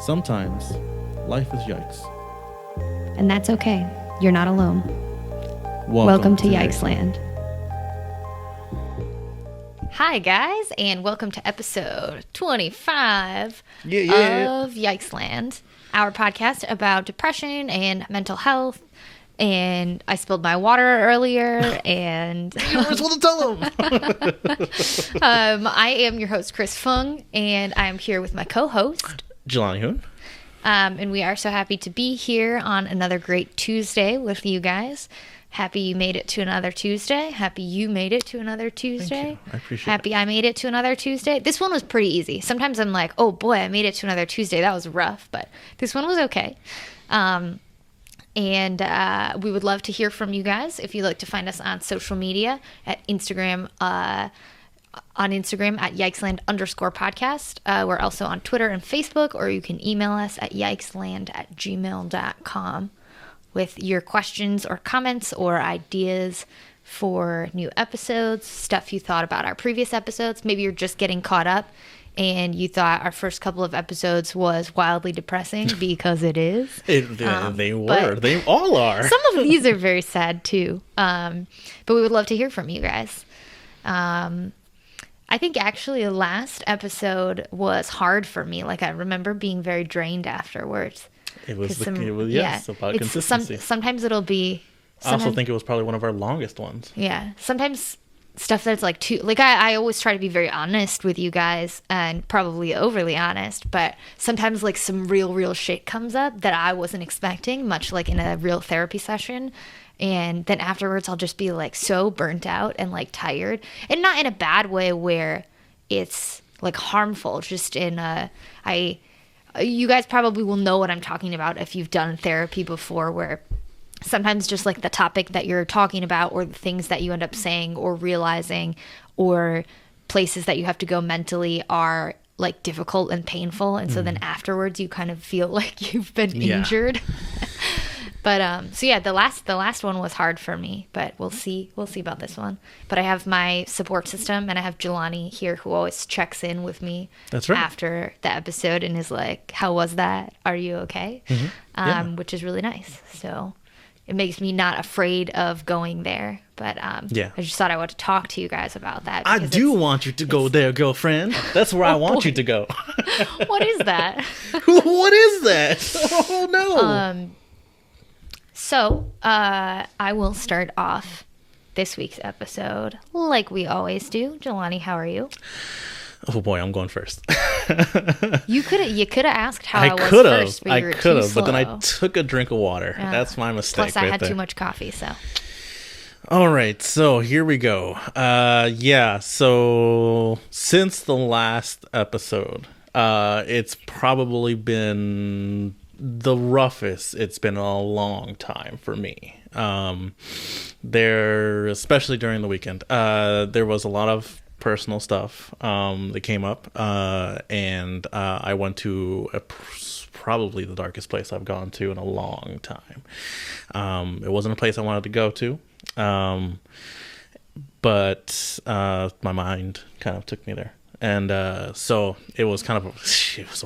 Sometimes life is yikes. And that's okay. You're not alone. Welcome to Yikesland. Hi, guys, and welcome to episode 25 of Yikesland, our podcast about depression and mental health. And I spilled my water earlier, and You were supposed to tell them. I am your host, Chris Fung, and I am here with my co-host, Jelani Hoon. And we are so happy to be here on another great Tuesday with you guys. Happy you made it to another Tuesday. Happy you made it to another Tuesday. Thank you. I appreciate Happy I made it to another Tuesday. This one was pretty easy. Sometimes I'm like, oh boy, I made it to another Tuesday. That was rough, but this one was okay. And we would love to hear from you guys. If you'd like to find us on social media at Instagram, at Yikesland_podcast. We're also on Twitter and Facebook, or you can email us at yikesland@gmail.com with your questions or comments or ideas for new episodes, stuff you thought about our previous episodes. Maybe you're just getting caught up and you thought our first couple of episodes was wildly depressing, because it is. They were. They all are. Some of these are very sad too. But we would love to hear from you guys. I think actually the last episode was hard for me. Like, I remember being very drained afterwards. It was about consistency. Sometimes it'll be. I also think it was probably one of our longest ones. Yeah. Sometimes stuff that's like too, like, I always try to be very honest with you guys, and probably overly honest, but sometimes like some real shit comes up that I wasn't expecting, much like in a real therapy session. And then afterwards I'll just be like so burnt out and like tired, and not in a bad way where it's like harmful, just in you guys probably will know what I'm talking about if you've done therapy before, where sometimes just like the topic that you're talking about, or the things that you end up saying or realizing, or places that you have to go mentally are like difficult and painful. And so then afterwards you kind of feel like you've been injured. But so yeah, the last one was hard for me, but we'll see about this one. But I have my support system, and I have Jelani here, who always checks in with me. That's right. After the episode, and is like, how was that? Are you okay? Which is really nice. So it makes me not afraid of going there. But I just thought I would talk to you guys about that. I do want you to go there, girlfriend. That's where I want you to go. What is that? What is that? Oh, no. So I will start off this week's episode like we always do. Jelani, how are you? Oh boy, I'm going first. You could have asked how I was first, but you were too slow. But then I took a drink of water. That's my mistake. Plus, I had too much coffee, so. All right, so here we go. So since the last episode, it's probably been the roughest it's been in a long time for me. Especially during the weekend, there was a lot of personal stuff that came up, and I went to probably the darkest place I've gone to in a long time. It wasn't a place I wanted to go to, but my mind kind of took me there. And so it was a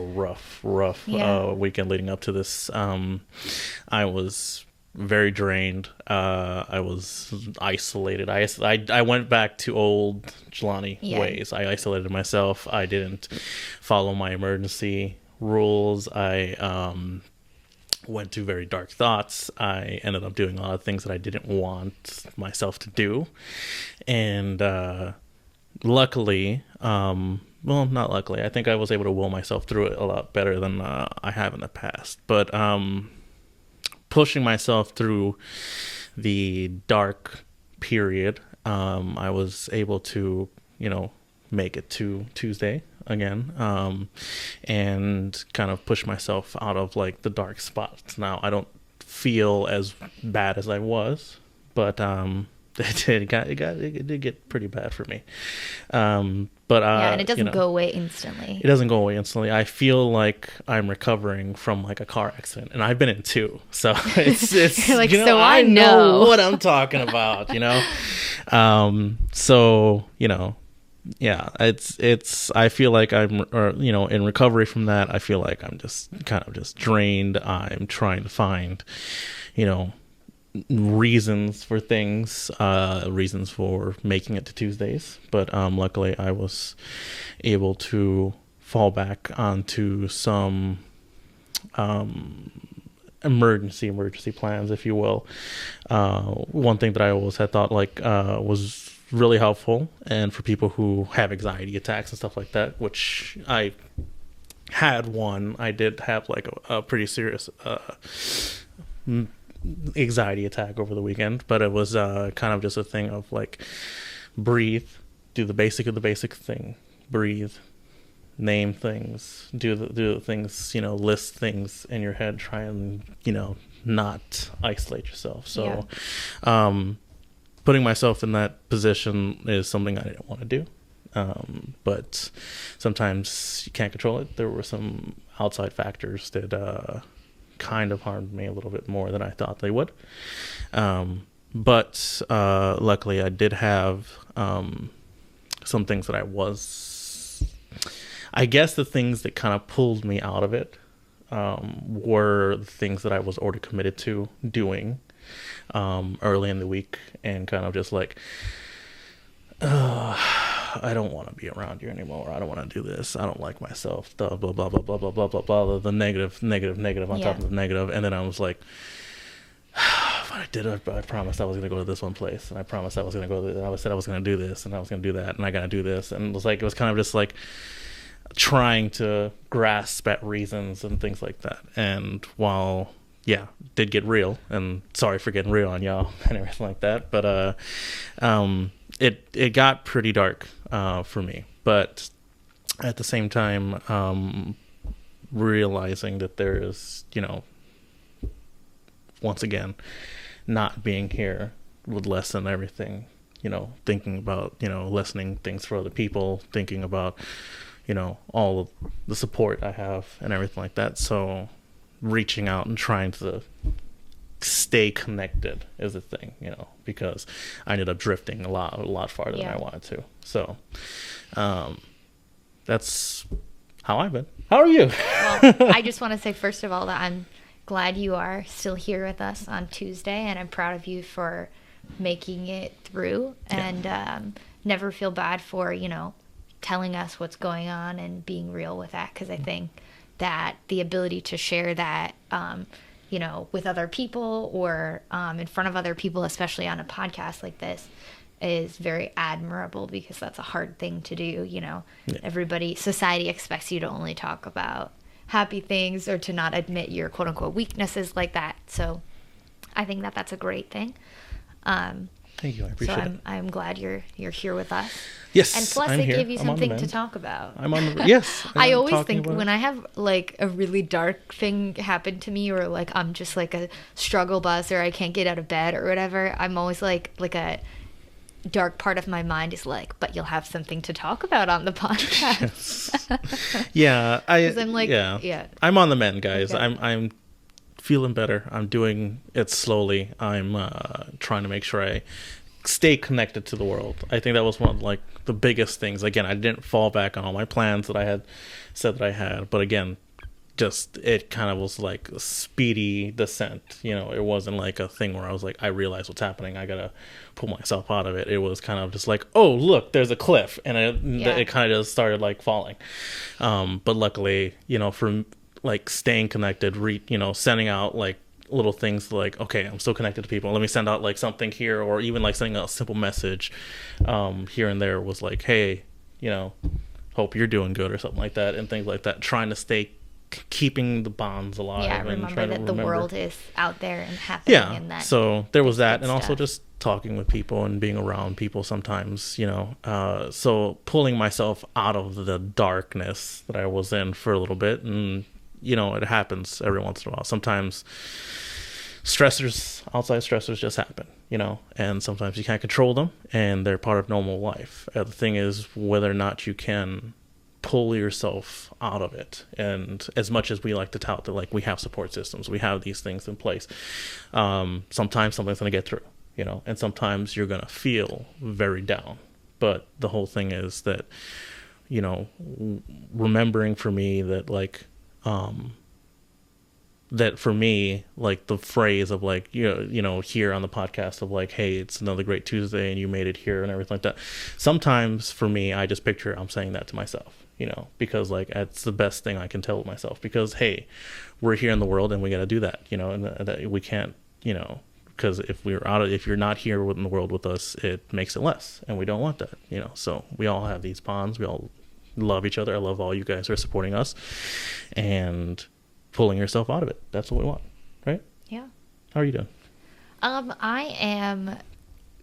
rough weekend leading up to this. I was very drained. I was isolated. I went back to old Jelani ways. I isolated myself. I didn't follow my emergency rules. I went to very dark thoughts. I ended up doing a lot of things that I didn't want myself to do. And luckily, not luckily, I think I was able to will myself through it a lot better than I have in the past. But pushing myself through the dark period, I was able to, make it to Tuesday again, and kind of push myself out of like the dark spots. Now I don't feel as bad as I was, but it did get pretty bad for me. And it doesn't go away instantly. It doesn't go away instantly. I feel like I'm recovering from like a car accident, and I've been in two, so it's like, so I know what I'm talking about, So yeah, it's I feel like I'm, or, you know, in recovery from that, I feel like I'm just kind of just drained. I'm trying to find, you know, reasons for things, reasons for making it to Tuesdays, but luckily I was able to fall back onto some emergency plans, if you will. One thing that I always had thought like was really helpful, and for people who have anxiety attacks and stuff like that, which I had one. I did have like a pretty serious anxiety attack over the weekend, but it was kind of just a thing of like, breathe, do the basic of the basic thing, breathe, name things, do the things, you know, list things in your head, try and, you know, not isolate yourself. So putting myself in that position is something I didn't want to do, but sometimes you can't control it. There were some outside factors that kind of harmed me a little bit more than I thought they would, but luckily I did have some things that I guess the things that kind of pulled me out of it were the things that I was already committed to doing early in the week, and kind of just like, I don't want to be around you anymore. I don't want to do this. I don't like myself. Blah, blah, blah, blah, blah, blah, blah, blah, blah, the negative on top of the negative. And then I was like, I promised I was going to go to this one place, and I promised I was going to go to I said I was going to do this, and I was going to do that, and I got to do this. And it was kind of just like trying to grasp at reasons and things like that. And while did get real, and sorry for getting real on y'all and everything like that, but it got pretty dark for me. But at the same time, realizing that there is, you know, once again, not being here would lessen everything, you know, thinking about, you know, lessening things for other people, thinking about, you know, all of the support I have and everything like that. So reaching out and trying to stay connected is a thing, you know, because I ended up drifting a lot farther than I wanted to. So that's how I've been. How are you? Well, I just want to say, first of all, that I'm glad you are still here with us on Tuesday, and I'm proud of you for making it through, and never feel bad for, you know, telling us what's going on and being real with that, because I think that the ability to share that, you know, with other people or in front of other people, especially on a podcast like this, is very admirable, because that's a hard thing to do. You know, society expects you to only talk about happy things or to not admit your quote unquote weaknesses like that. So I think that that's a great thing. Thank you. I appreciate it. I'm glad you're here with us. Yes, and plus I'm it here. gave you something to talk about. I'm on the yes. I always think when I have like a really dark thing happen to me, or like I'm just like a struggle bus, or I can't get out of bed or whatever, I'm always like a dark part of my mind is like, but you'll have something to talk about on the podcast. Yeah, I'm like, I'm on the mend, guys. Okay. I'm feeling better. I'm doing it slowly. I'm trying to make sure I stay connected to the world. I think that was one of like the biggest things. Again, I didn't fall back on all my plans that I had said that I had, but again, just it kind of was like a speedy descent. You know, it wasn't like a thing where I was like, I realize what's happening, I gotta pull myself out of it. It was kind of just like, oh look, there's a cliff, and it kind of just started like falling. But luckily, you know, from like staying connected, you know, sending out like little things like, okay, I'm still connected to people, let me send out like something here, or even like sending out a simple message here and there was like, hey, you know, hope you're doing good, or something like that, and things like that, trying to stay keeping the bonds alive. Yeah, remember that the world is out there and happening. Yeah, and that so there was that, and also just talking with people and being around people sometimes, you know, so pulling myself out of the darkness that I was in for a little bit. And you know, it happens every once in a while. Sometimes outside stressors just happen, you know, and sometimes you can't control them, and they're part of normal life. The thing is whether or not you can pull yourself out of it. And as much as we like to tout that like we have support systems, we have these things in place, sometimes something's going to get through, you know, and sometimes you're going to feel very down. But the whole thing is that, you know, remembering for me that like, that for me, like the phrase of like, you know, here on the podcast of like, hey, it's another great Tuesday and you made it here and everything like that. Sometimes for me, I just picture I'm saying that to myself, you know, because like that's the best thing I can tell myself, because, hey, we're here in the world and we got to do that, you know, and that we can't, you know, because if you're not here in the world with us, it makes it less, and we don't want that, you know. So we all have these bonds. We all love each other. I love all you guys who are supporting us, and pulling yourself out of it. That's what we want, right? Yeah. How are you doing? I am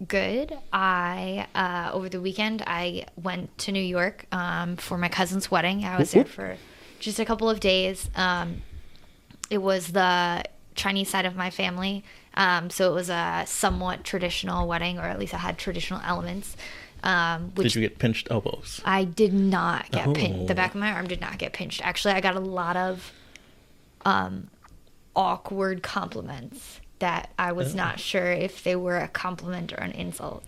good. I over the weekend I went to New York for my cousin's wedding. I was there for just a couple of days. It was the Chinese side of my family, so it was a somewhat traditional wedding, or at least it had traditional elements. Did you get pinched elbows? I did not get pinched. The back of my arm did not get pinched. Actually, I got a lot of awkward compliments that I was not sure if they were a compliment or an insult.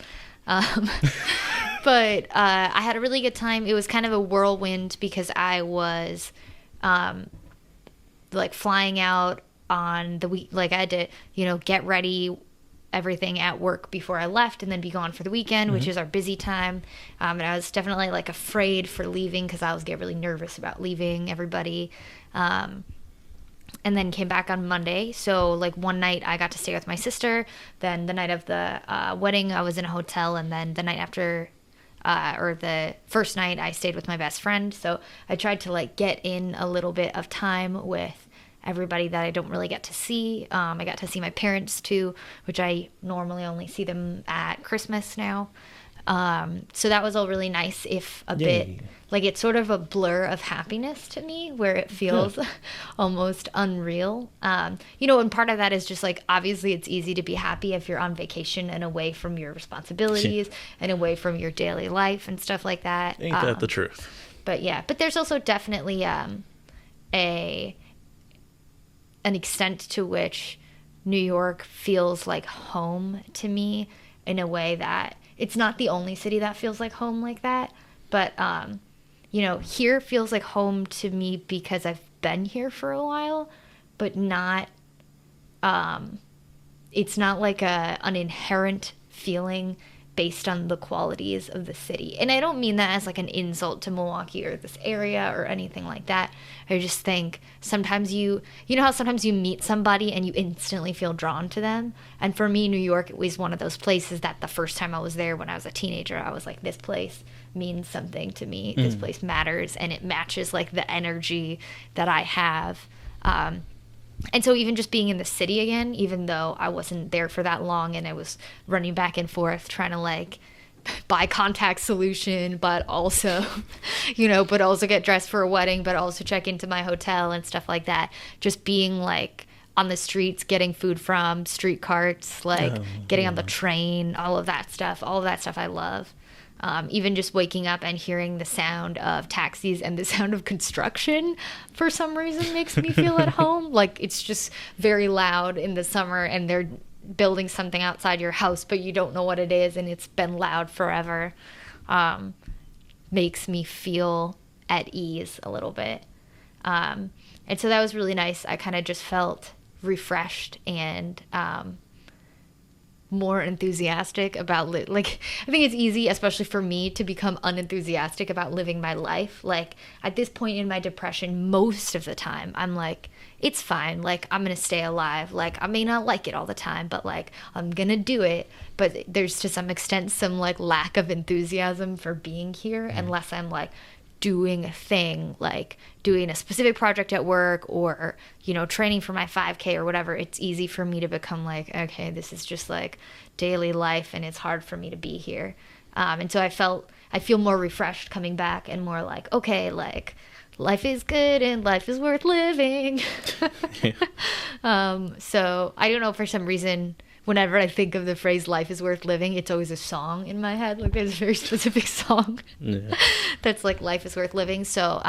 But I had a really good time. It was kind of a whirlwind because I was like flying out on the week. Like I had to, you know, get ready, everything at work before I left, and then be gone for the weekend, which is our busy time. And I was definitely like afraid for leaving because I was getting really nervous about leaving everybody. And then came back on Monday. So like one night I got to stay with my sister. Then the night of the wedding I was in a hotel, and then the night after, or the first night, I stayed with my best friend. So I tried to like get in a little bit of time with everybody that I don't really get to see. I got to see my parents too, which I normally only see them at Christmas now. So that was all really nice, if a bit, like it's sort of a blur of happiness to me where it feels almost unreal. You know, and part of that is just like, obviously it's easy to be happy if you're on vacation and away from your responsibilities and away from your daily life and stuff like that. Ain't that the truth? But yeah, but there's also definitely an extent to which New York feels like home to me in a way that it's not the only city that feels like home like that. But, you know, here feels like home to me because I've been here for a while, but not, it's not like an inherent feeling based on the qualities of the city. And I don't mean that as like an insult to Milwaukee or this area or anything like that. I just think sometimes you know how sometimes you meet somebody and you instantly feel drawn to them? And for me, New York was one of those places that the first time I was there when I was a teenager, I was like, this place means something to me. This place matters, and it matches like the energy that I have. And so even just being in the city again, even though I wasn't there for that long and I was running back and forth trying to like buy contact solution, but also, you know, but also get dressed for a wedding, but also check into my hotel and stuff like that. Just being like on the streets, getting food from street carts, like getting on the train, all of that stuff I love. Even just waking up and hearing the sound of taxis and the sound of construction for some reason makes me feel at home. Like it's just very loud in the summer and they're building something outside your house, but you don't know what it is and it's been loud forever. Makes me feel at ease a little bit. And so that was really nice. I kind of just felt refreshed and more enthusiastic about like I think it's easy, especially for me, to become unenthusiastic about living my life. Like at this point in my depression, most of the time I'm like, it's fine, like I'm gonna stay alive, like I may not like it all the time, but like I'm gonna do it. But there's to some extent some like lack of enthusiasm for being here unless I'm like doing a thing, like doing a specific project at work or, you know, training for my 5K or whatever. It's easy for me to become like, okay, this is just like daily life and it's hard for me to be here. And so I feel more refreshed coming back and more like, okay, like life is good and life is worth living. So I don't know, for some reason, whenever I think of the phrase life is worth living, it's always a song in my head. Like there's a very specific song that's like life is worth living. So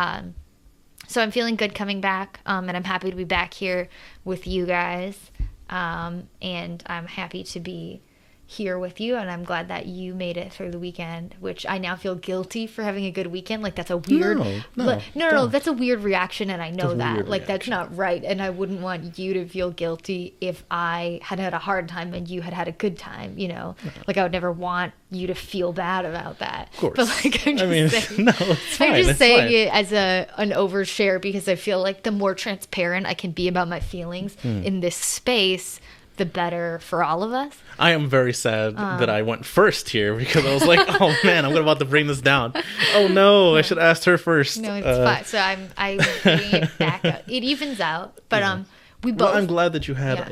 so I'm feeling good coming back, and I'm happy to be back here with you guys. And I'm happy to be here with you, and I'm glad that you made it through the weekend, which I now feel guilty for having a good weekend. Like, that's a weird no, that's a weird reaction, and I know that, like, that's not right, and I wouldn't want you to feel guilty if I had had a hard time and you had had a good time, you know. Like, I would never want you to feel bad about that. Of course. But, like, I'm just saying, no, it's fine. I'm just it's saying fine. it as an overshare, because I feel like the more transparent I can be about my feelings in this space, the better for all of us. I am very sad that I went first here, because I was like, oh man, I'm about to bring this down. Oh no, I should have asked her first. No, it's fine. So I'm bringing it back up. It evens out, but we both. Well, I'm glad that you had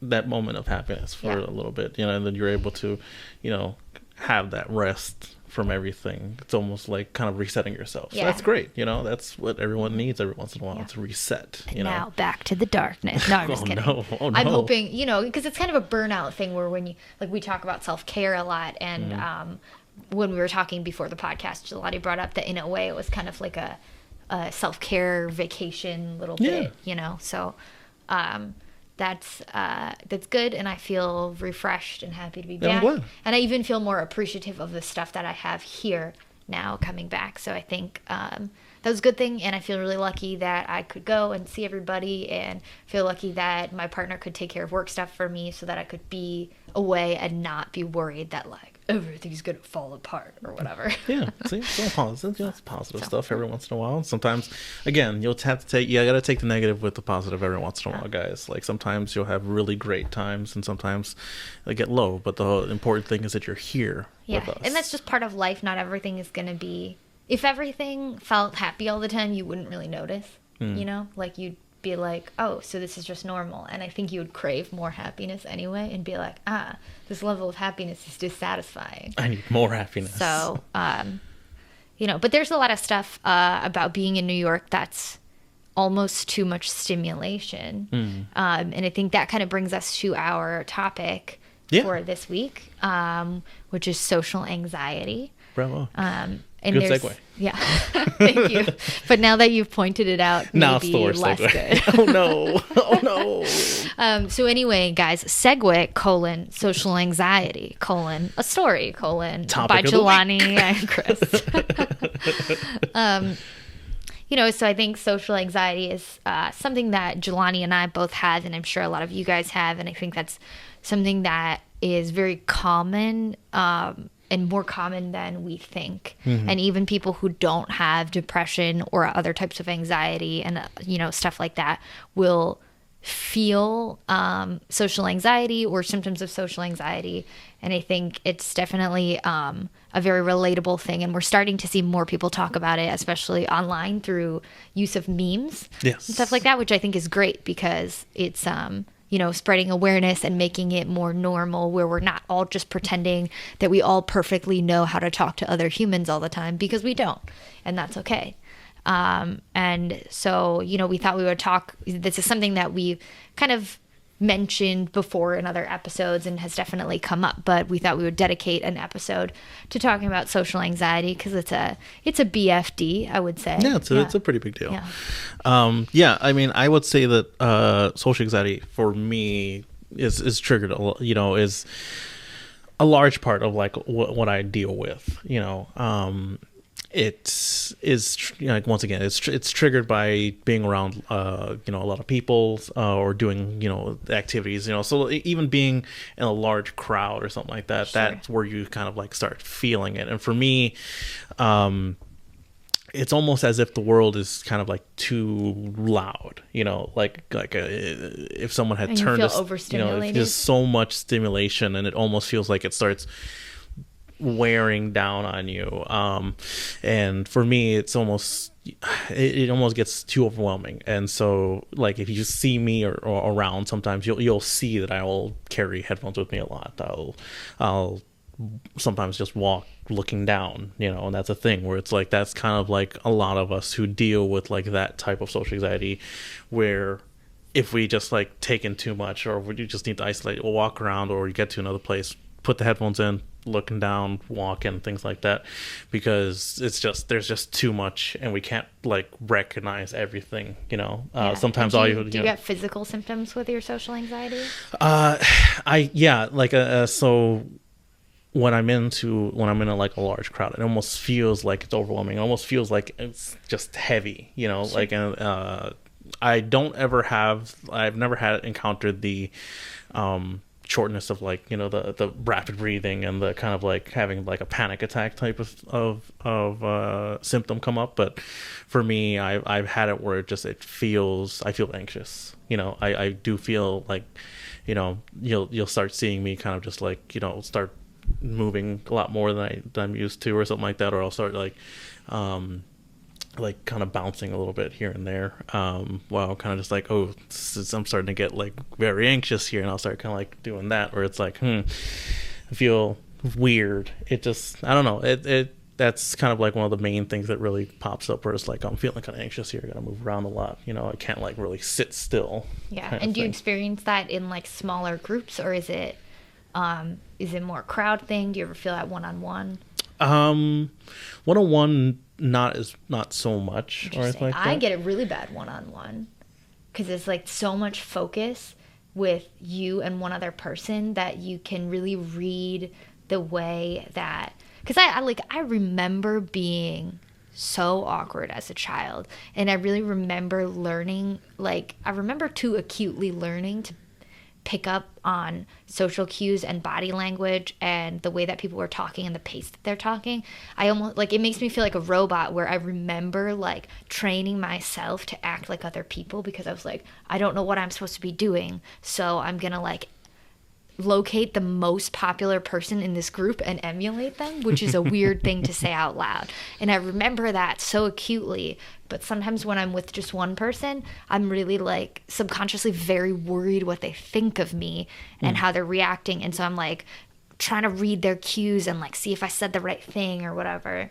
that moment of happiness for a little bit, you know, and then you're able to, you know, have that rest from everything. It's almost like kind of resetting yourself. So that's great. You know, that's what everyone needs every once in a while, to reset. You know? Now back to the darkness. No, I'm just kidding. No. Oh, no. I'm hoping, you know, because it's kind of a burnout thing where when you, like, we talk about self-care a lot, and when we were talking before the podcast, Jelani brought up that in a way it was kind of like a self-care vacation little bit, you know. So that's good, and I feel refreshed and happy to be back. And I even feel more appreciative of the stuff that I have here now coming back. So I think that was a good thing, and I feel really lucky that I could go and see everybody, and feel lucky that my partner could take care of work stuff for me so that I could be away and not be worried that, like, everything's gonna fall apart or whatever. Yeah, see, it's all positive. You know, it's positive stuff every once in a while. Sometimes, again, you'll have to take. You gotta take the negative with the positive every once in a while, guys. Like, sometimes you'll have really great times, and sometimes they get low. But the important thing is that you're here with us. And that's just part of life. Not everything is gonna be. If everything felt happy all the time, you wouldn't really notice. You know, like, you'd be like, oh, so this is just normal. And I think you would crave more happiness anyway, and be like, this level of happiness is dissatisfying. I need more happiness. So, you know, but there's a lot of stuff about being in New York that's almost too much stimulation. And I think that kind of brings us to our topic for this week, which is social anxiety. Bravo. And good segue. Yeah, thank you. But now that you've pointed it out, now maybe it's the worst less segue. good. Oh no! So anyway, guys, segue : social anxiety : a story : Topic by of the Jelani and Chris. You know, so I think social anxiety is something that Jelani and I both have, and I'm sure a lot of you guys have, and I think that's something that is very common. And more common than we think. And even people who don't have depression or other types of anxiety and, you know, stuff like that will feel social anxiety or symptoms of social anxiety. And I think it's definitely a very relatable thing. And we're starting to see more people talk about it, especially online through use of memes and stuff like that, which I think is great, because it's you know, spreading awareness and making it more normal, where we're not all just pretending that we all perfectly know how to talk to other humans all the time, because we don't, and that's okay. And so, you know, we thought we would talk. This is something that we've kind of mentioned before in other episodes and has definitely come up, but we thought we would dedicate an episode to talking about social anxiety, because it's a BFD, I would say. Yeah, it's a pretty big deal. I mean, I would say that social anxiety for me is triggered, you know, is a large part of, like, what I deal with, you know. It is, you know, like, once again, it's triggered by being around you know, a lot of people or doing, you know, activities, you know. So even being in a large crowd or something like that, that's where you kind of, like, start feeling it. And for me, it's almost as if the world is kind of, like, too loud, you know, like if someone had turned us, you know, if there's so much stimulation, and it almost feels like it starts wearing down on you. And for me, it's almost, it almost gets too overwhelming. And so, like, if you see me or around, sometimes you'll see that I will carry headphones with me a lot. I'll sometimes just walk looking down, you know, and that's a thing where it's like, that's kind of like a lot of us who deal with, like, that type of social anxiety, where if we just, like, take in too much, or we just need to isolate, we'll walk around, or you get to another place, put the headphones in, looking down, walking, things like that, because there's just too much, and we can't like recognize everything. Sometimes do all you, you do you get physical symptoms with your social anxiety? So when I'm in like a large crowd, it almost feels like it's overwhelming. It almost feels like it's just heavy, Sure. like, I've never encountered the shortness of like, the rapid breathing and the kind of like having like a panic attack type of symptom come up. But for me, I've had it where I feel anxious. I do feel like, you'll start seeing me kind of just like, start moving a lot more than I'm used to, or something like that, or I'll start like kind of bouncing a little bit here and there, while kind of just like, I'm starting to get like very anxious here, and I'll start kind of like doing that, where it's like, I feel weird. It just, I don't know, that's kind of like one of the main things that really pops up, where it's like, I'm feeling kind of anxious here, I gotta move around a lot, I can't like really sit still. Yeah. And do you experience that in like smaller groups, or is it more crowd thing? Do you ever feel that one-on-one? One-on-one, not so much. Or anything like that. I get it really bad one-on-one, because it's like so much focus with you and one other person that you can really read the way that, because I remember being so awkward as a child, and I really remember learning, like I remember too acutely learning to pick up on social cues and body language and the way that people were talking and the pace that they're talking. I almost like, it makes me feel like a robot, where I remember like training myself to act like other people, because I was like, I don't know what I'm supposed to be doing, so I'm gonna like locate the most popular person in this group and emulate them, which is a weird thing to say out loud. And I remember that so acutely. But sometimes when I'm with just one person, I'm really like subconsciously very worried what they think of me and how they're reacting. And so I'm like trying to read their cues and like see if I said the right thing or whatever.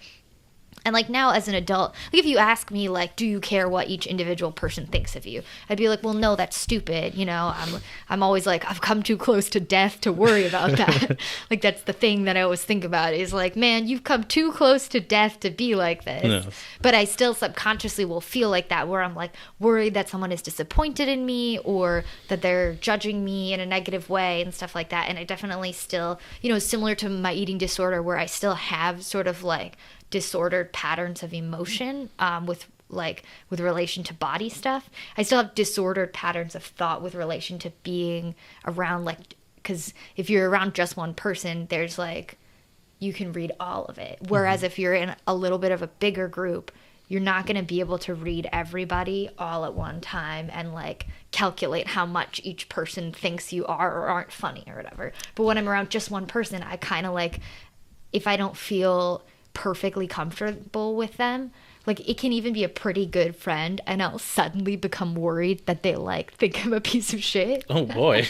And like now as an adult, like if you ask me like, do you care what each individual person thinks of you? I'd be like, well, no, that's stupid. I'm always like, I've come too close to death to worry about that. Like that's the thing that I always think about, is like, man, you've come too close to death to be like this. Yes. But I still subconsciously will feel like that, where I'm like worried that someone is disappointed in me, or that they're judging me in a negative way and stuff like that. And I definitely still, similar to my eating disorder, where I still have sort of like disordered patterns of emotion with relation to body stuff. I still have disordered patterns of thought with relation to being around, like, because if you're around just one person, there's like, you can read all of it. Whereas if you're in a little bit of a bigger group, you're not going to be able to read everybody all at one time and like calculate how much each person thinks you are or aren't funny or whatever. But when I'm around just one person, I kind of like, if I don't feel perfectly comfortable with them, like it can even be a pretty good friend, and I'll suddenly become worried that they like think I'm a piece of shit. Oh boy.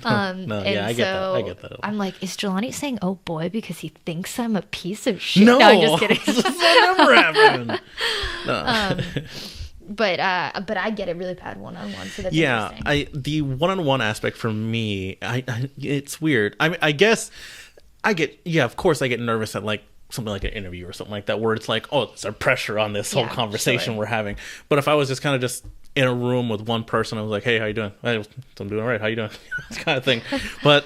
No, yeah, I get that. I'm like, is Jelani saying oh boy because he thinks I'm a piece of shit? No, I'm just kidding. That never happened. No. But I get it really bad one-on-one, so that's interesting. The one-on-one aspect for me, it's weird. I mean, I guess of course I get nervous at like something like an interview or something like that, where it's like, oh, there's a pressure on this whole conversation we're having. But if I was just kind of just in a room with one person, I was like, hey, how you doing? Hey, I'm doing all right. How you doing? This kind of thing. But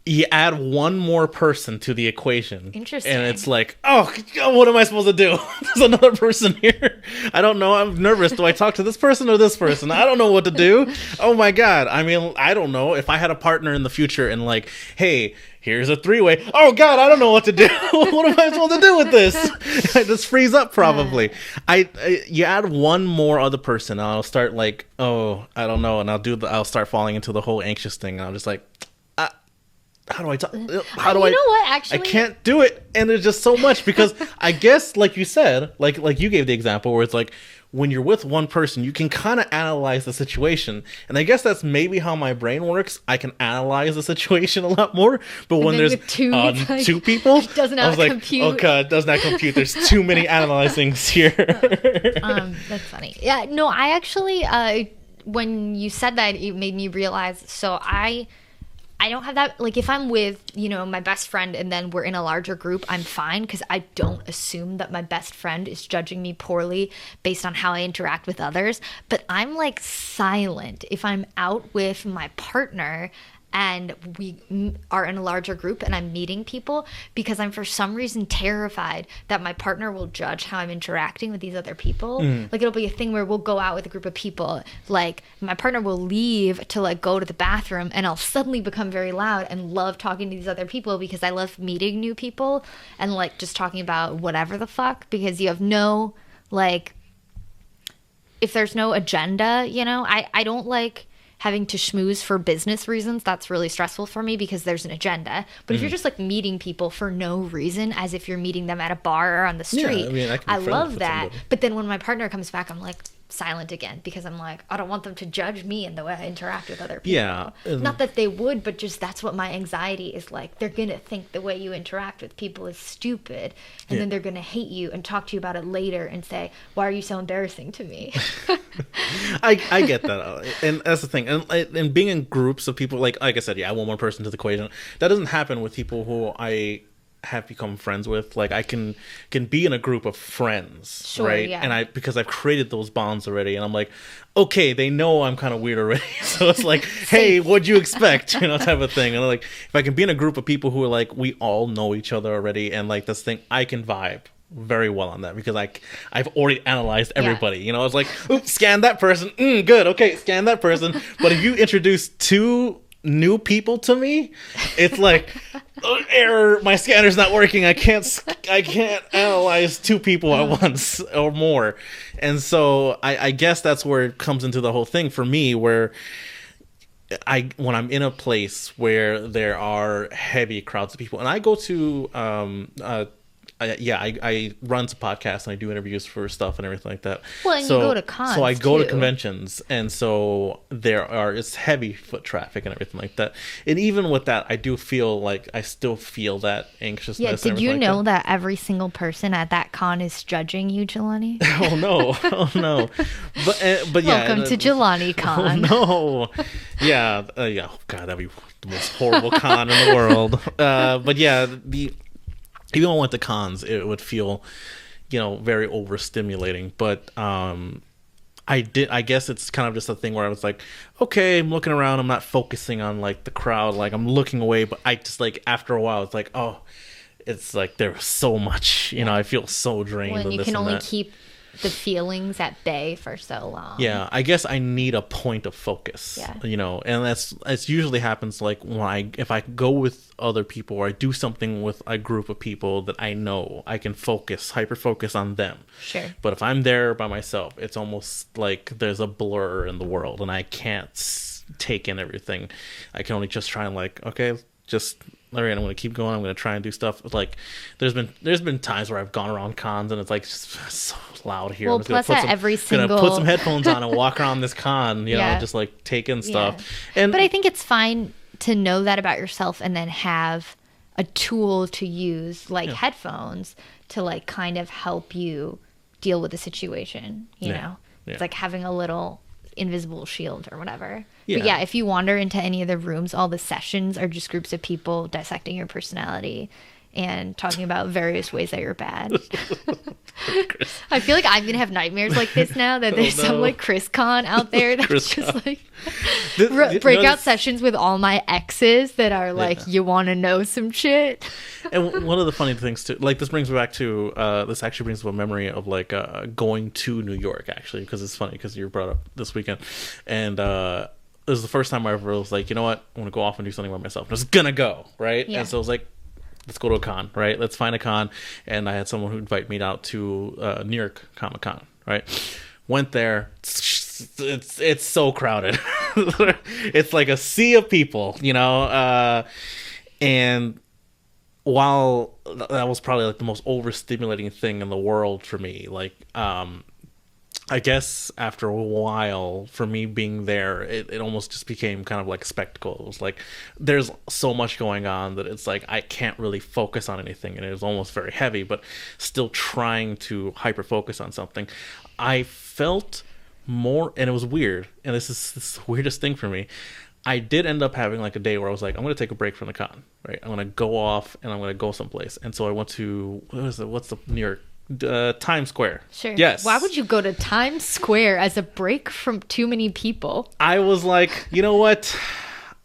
you add one more person to the equation. Interesting. And it's like, oh, what am I supposed to do? There's another person here. I don't know. I'm nervous. Do I talk to this person or this person? I don't know what to do. Oh my God. I mean, I don't know. If I had a partner in the future and like, hey, here's a three-way. Oh God, I don't know what to do. What am I supposed to do with this? I just freeze up probably. You add one more other person, and I'll start like, oh, I don't know, and I'll start falling into the whole anxious thing. And I'm just like, how do I talk? How do I? You know what? Actually, I can't do it, and there's just so much, because I guess, like you said, like you gave the example where it's like, when you're with one person, you can kind of analyze the situation. And I guess that's maybe how my brain works. I can analyze the situation a lot more. But when there's two people, it does not compute. Oh God, it does not compute. There's too many analyzings here. That's funny. Yeah, no, I actually, when you said that, it made me realize, so I I don't have that. Like, if I'm with, you know, my best friend and then we're in a larger group, I'm fine because I don't assume that my best friend is judging me poorly based on how I interact with others. But I'm like silent if I'm out with my partner and we are in a larger group and I'm meeting people, because I'm for some reason terrified that my partner will judge how I'm interacting with these other people. Like, it'll be a thing where we'll go out with a group of people, like my partner will leave to like go to the bathroom, and I'll suddenly become very loud and love talking to these other people because I love meeting new people and like just talking about whatever the fuck, because you have no, like, if there's no agenda, you know, I don't like having to schmooze for business reasons. That's really stressful for me because there's an agenda. But if you're just like meeting people for no reason, as if you're meeting them at a bar or on the street, I mean, I love that. But then when my partner comes back, I'm like silent again because I'm like, I don't want them to judge me in the way I interact with other people. Yeah. Not that they would, but just that's what my anxiety is like. They're going to think the way you interact with people is stupid. And then they're going to hate you and talk to you about it later and say, why are you so embarrassing to me? I get that. And that's the thing. And being in groups of people, like I said, I want one person to the equation. That doesn't happen with people who I have become friends with. Like, I can be in a group of friends, right? Yeah. And because I've created those bonds already, and I'm like, okay, they know I'm kind of weird already, so it's like, hey, what'd you expect, you know, type of thing. And like, if I can be in a group of people who are like, we all know each other already, and like this thing, I can vibe very well on that because I've already analyzed everybody. You know, it's like, oops, scan that person, good, okay, scan that person. But if you introduce two new people to me, it's like, error, my scanner's not working, I can't analyze two people at once or more. And so I guess that's where it comes into the whole thing for me, where when I'm in a place where there are heavy crowds of people, and I go to I run some podcasts and I do interviews for stuff and everything like that. Well, and you go to cons, so I go to too. conventions, and so it's heavy foot traffic and everything like that. And even with that, I do feel like I still feel that anxiousness. Yeah, and did you everything know like that every single person at that con is judging you, Jelani? Oh no! But yeah. Welcome to Jelani Con. Oh no! Yeah, oh god, that'd be the most horrible con in the world. But yeah, even when I went to cons, it would feel, you know, very overstimulating. But I guess it's kind of just a thing where I was like, okay, I'm looking around, I'm not focusing on like the crowd, like I'm looking away, but I just like after a while it's like, oh, it's like there's so much, you know, I feel so drained. When and you this can and only that. keep the feelings at bay for so long. Yeah, I guess I need a point of focus. Yeah. You know, and that's usually happens like if I go with other people or I do something with a group of people that I know, I can hyper focus on them. Sure. But if I'm there by myself, it's almost like there's a blur in the world and I can't take in everything. I can only just try and like, okay, just all right, I'm going to keep going. I'm going to try and do stuff. Like, there's been times where I've gone around cons and it's like just so loud here. Well, I'm just plus gonna put some headphones on and walk around this con, you know, just like take in stuff. Yeah. And but I think it's fine to know that about yourself and then have a tool to use, like headphones, to like kind of help you deal with the situation. You know, it's like having a little invisible shield or whatever. But yeah, if you wander into any of the rooms, all the sessions are just groups of people dissecting your personality and talking about various ways that you're bad. I feel like I'm gonna have nightmares like this now, that there's some like Chris Con out there that's just like breakout sessions with all my exes that are like, you want to know some shit. And one of the funny things too, like this brings me back to this actually brings up a memory of like going to New York, actually, because it's funny because you brought up this weekend, and this is the first time I ever was like, you know what, I want to go off and do something by myself. I was gonna go, right? And so I was like, let's go to a con, right? Let's find a con. And I had someone who invited me out to New York Comic Con, right? Went there. It's so crowded. It's like a sea of people, you know? And while that was probably like the most overstimulating thing in the world for me, like, I guess after a while, for me being there, it almost just became kind of like a spectacle. It was like, there's so much going on that it's like, I can't really focus on anything. And it was almost very heavy, but still trying to hyper focus on something. I felt more, and it was weird. And this is the weirdest thing for me. I did end up having like a day where I was like, I'm going to take a break from the con, right? I'm going to go off and I'm going to go someplace. And so I went to, what's the New York? Times Square. Sure. Yes. Why would you go to Times Square as a break from too many people? I was like, you know what?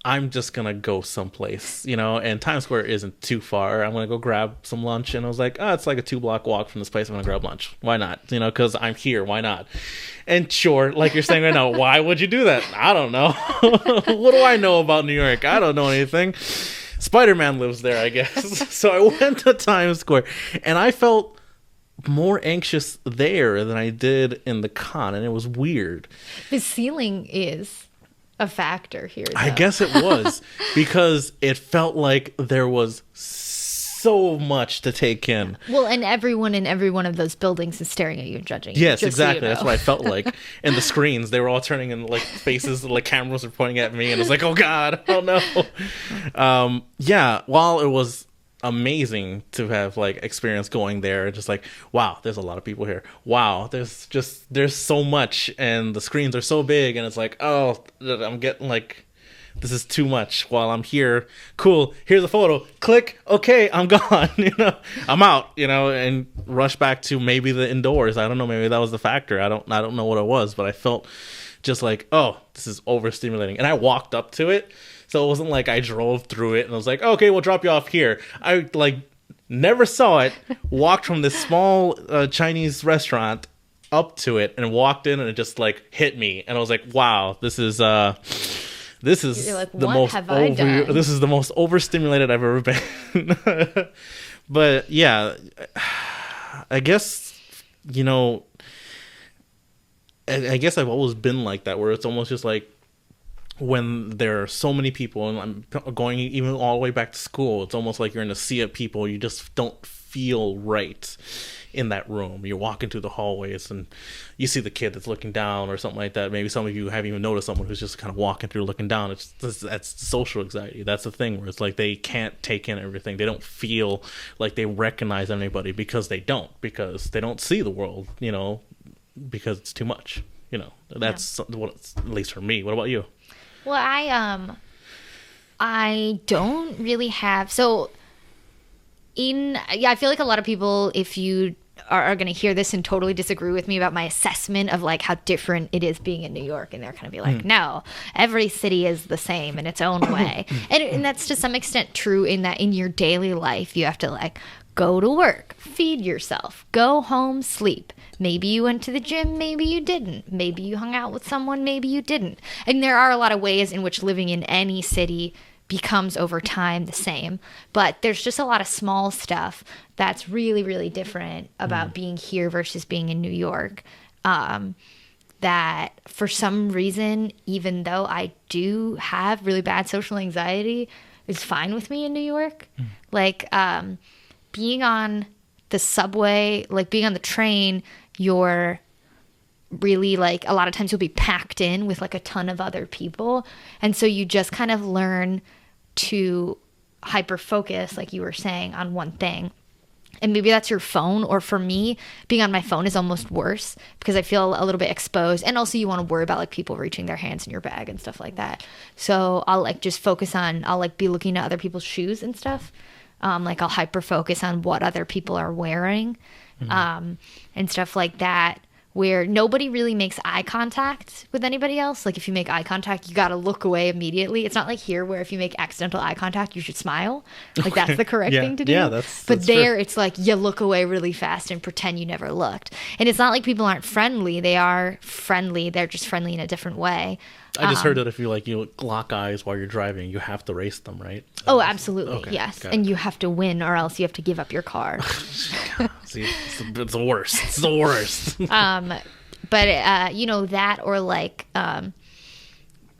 I'm just gonna go someplace, and Times Square isn't too far. I'm gonna go grab some lunch, and I was like, oh, it's like a 2-block walk from this place. I'm gonna grab lunch. Why not? Because I'm here. Why not? And sure, like you're saying right now, why would you do that? I don't know. What do I know about New York? I don't know anything. Spider-Man lives there, I guess. So I went to Times Square, and I felt more anxious there than I did in the con, and it was weird. The ceiling is a factor here, though. I guess it was because it felt like there was so much to take in. Well, and everyone in every one of those buildings is staring at you and judging you. Yes, exactly. So That's what I felt like. And the screens, they were all turning in like faces, like cameras were pointing at me, and it was like, oh God, oh no. Yeah, while it was amazing to have like experience going there, just like, wow, there's a lot of people here. Wow, there's so much, and the screens are so big, and it's like, oh, I'm getting like, this is too much while I'm here. Cool, here's a photo, click, okay, I'm gone. I'm out, and rush back to maybe the indoors. I don't know, maybe that was the factor. I don't know what it was, but I felt just like, oh, this is overstimulating. And I walked up to it. So it wasn't like I drove through it and I was like, okay, we'll drop you off here. I like never saw it, walked from this small Chinese restaurant up to it and walked in, and it just like hit me. And I was like, wow, this is like, the most this is the most overstimulated I've ever been. But yeah, I guess, I guess I've always been like that, where it's almost just like, when there are so many people, and I'm going even all the way back to school, it's almost like you're in a sea of people. You just don't feel right in that room. You're walking through the hallways and you see the kid that's looking down or something like that. Maybe some of you haven't even noticed someone who's just kind of walking through looking down. That's social anxiety. That's the thing where it's like they can't take in everything. They don't feel like they recognize anybody because they don't see the world, because it's too much. That's what it's, at least for me. What about you? Well, I don't really have, I feel like a lot of people, if you are going to hear this and totally disagree with me about my assessment of like how different it is being in New York, and they're going to be like, no, every city is the same in its own way. And that's to some extent true in that in your daily life, you have to like go to work, feed yourself, go home, sleep. Maybe you went to the gym, maybe you didn't. Maybe you hung out with someone, maybe you didn't. And there are a lot of ways in which living in any city becomes over time the same. But there's just a lot of small stuff that's really, really different about being here versus being in New York. That for some reason, even though I do have really bad social anxiety, is fine with me in New York. Like being on the subway, like being on the train, you're really like, a lot of times you'll be packed in with like a ton of other people. And so you just kind of learn to hyper focus, like you were saying, on one thing. And maybe that's your phone, or for me, being on my phone is almost worse because I feel a little bit exposed. And also you want to worry about like people reaching their hands in your bag and stuff like that. So I'll like just focus on, I'll like be looking at other people's shoes and stuff. Like I'll hyper focus on what other people are wearing. And stuff like that, where nobody really makes eye contact with anybody else. Like if you make eye contact, you got to look away immediately. It's not like here where if you make accidental eye contact, you should smile. Like that's the correct thing to do. Yeah, but there true. It's like you look away really fast and pretend you never looked. And it's not like people aren't friendly. They are friendly. They're just friendly in a different way. I just heard that if you lock eyes while you're driving, you have to race them, right? Oh, absolutely. Okay, yes. Got it. And you have to win or else you have to give up your car. See, it's the worst. It's the worst. But that, or like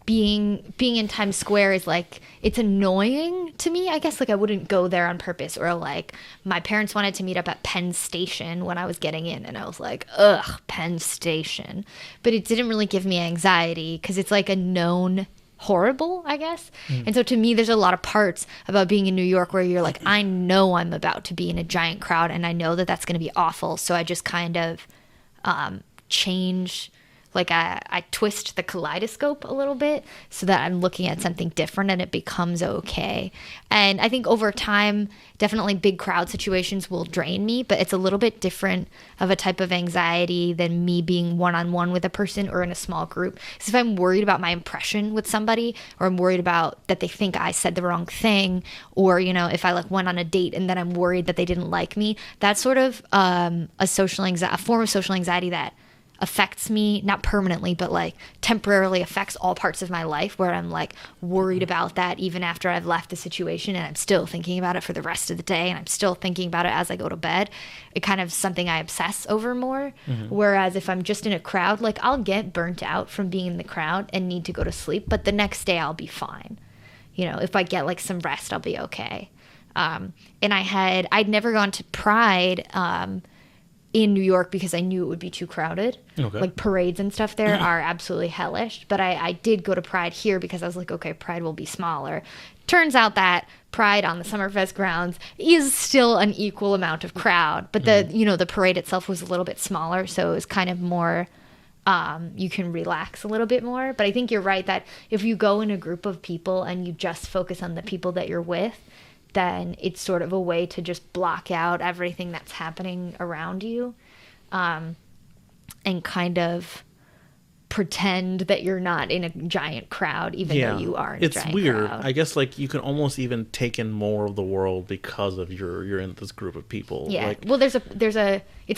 being in Times Square is like, it's annoying to me, I guess. Like I wouldn't go there on purpose. Or like my parents wanted to meet up at Penn Station when I was getting in, and I was like, ugh, Penn Station. But it didn't really give me anxiety because it's like a known horrible, I guess. And so to me, there's a lot of parts about being in New York where you're like, I know I'm about to be in a giant crowd and I know that that's going to be awful. So I just kind of change Like I twist the kaleidoscope a little bit so that I'm looking at something different and it becomes okay. And I think over time, definitely big crowd situations will drain me, but it's a little bit different of a type of anxiety than me being one-on-one with a person or in a small group. Because if I'm worried about my impression with somebody, or I'm worried about that they think I said the wrong thing, or, you know, if I like went on a date and then I'm worried that they didn't like me, that's sort of a form of social anxiety that affects me, not permanently, but like temporarily affects all parts of my life, where I'm like worried about that even after I've left the situation, and I'm still thinking about it for the rest of the day, and I'm still thinking about it as I go to bed. It kind of something I obsess over more. Whereas if I'm just in a crowd, like I'll get burnt out from being in the crowd and need to go to sleep, but the next day I'll be fine. You know, if I get like some rest, I'll be okay. And I'd never gone to Pride in New York because I knew it would be too crowded. Okay. Like parades and stuff there are absolutely hellish. But I did go to Pride here because I was like, okay, Pride will be smaller. Turns out that Pride on the Summerfest grounds is still an equal amount of crowd. But the parade itself was a little bit smaller, so it was kind of more, you can relax a little bit more. But I think you're right that if you go in a group of people and you just focus on the people that you're with, then it's sort of a way to just block out everything that's happening around you, and kind of pretend that you're not in a giant crowd, even though you are in a giant crowd. It's weird. I guess like you can almost even take in more of the world because of you're in this group of people. Yeah. Like, well, it's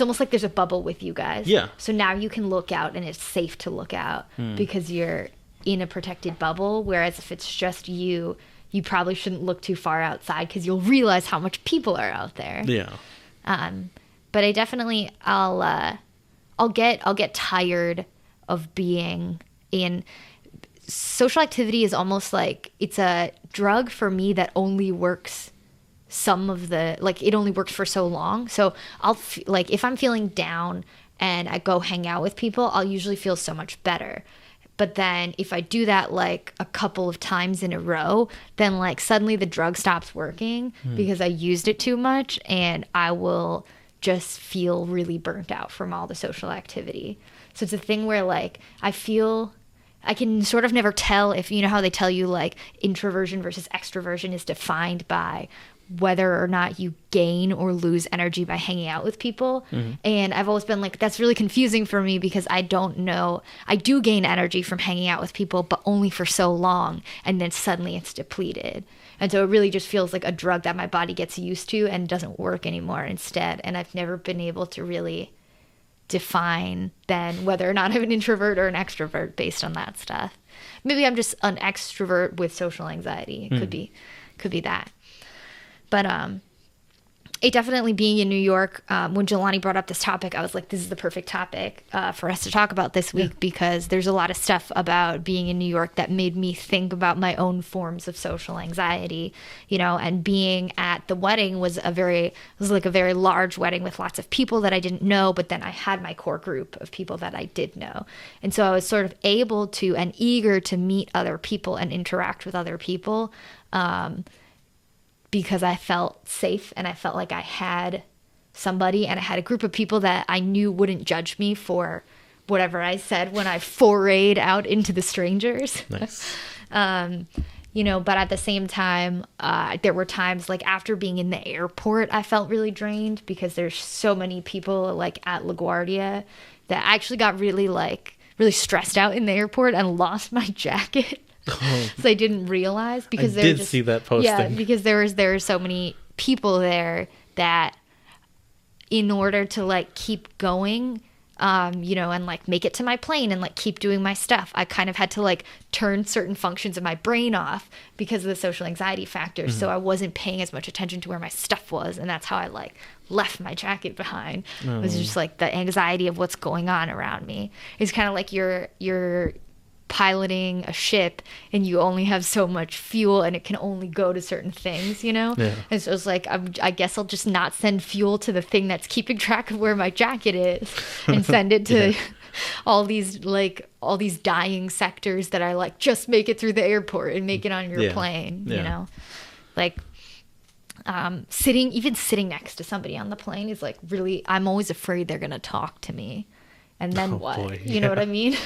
almost like there's a bubble with you guys. Yeah. So now you can look out and it's safe to look out because you're in a protected bubble. Whereas if it's just you probably shouldn't look too far outside because you'll realize how much people are out there. Yeah. But I definitely I'll get tired of being in social activity. Is almost like it's a drug for me that only works it only works for so long. So like if I'm feeling down and I go hang out with people, I'll usually feel so much better. But then if I do that like a couple of times in a row, then like suddenly the drug stops working because I used it too much, and I will just feel really burnt out from all the social activity. So it's a thing where like I can sort of never tell if, you know how they tell you like introversion versus extroversion is defined by whether or not you gain or lose energy by hanging out with people. And I've always been like, that's really confusing for me because I don't know. I do gain energy from hanging out with people, but only for so long. And then suddenly it's depleted. And so it really just feels like a drug that my body gets used to and doesn't work anymore instead. And I've never been able to really define then whether or not I'm an introvert or an extrovert based on that stuff. Maybe I'm just an extrovert with social anxiety. It could be that. But it definitely being in New York, when Jelani brought up this topic, I was like, this is the perfect topic for us to talk about this week because there's a lot of stuff about being in New York that made me think about my own forms of social anxiety, you know, and being at the wedding was a very large wedding with lots of people that I didn't know, but then I had my core group of people that I did know. And so I was sort of able to and eager to meet other people and interact with other people, because I felt safe and I felt like I had somebody and I had a group of people that I knew wouldn't judge me for whatever I said when I forayed out into the strangers. Nice. You know, but at the same time, there were times like after being in the airport, I felt really drained because there's so many people like at LaGuardia that I actually got really stressed out in the airport and lost my jacket. So I didn't realize because I did see that posting. Yeah, because there were so many people there that in order to like keep going, you know, and like make it to my plane and like keep doing my stuff, I kind of had to like turn certain functions of my brain off because of the social anxiety factors. So I wasn't paying as much attention to where my stuff was, and that's how I like left my jacket behind. It was just like the anxiety of what's going on around me. It's kind of like you're piloting a ship and you only have so much fuel and it can only go to certain things, you know? Yeah. And so it's like, I guess I'll just not send fuel to the thing that's keeping track of where my jacket is and send it to all these dying sectors that are like, just make it through the airport and make it on your plane, you know? Like, sitting next to somebody on the plane is like really, I'm always afraid they're going to talk to me. And then what? Boy, You know what I mean?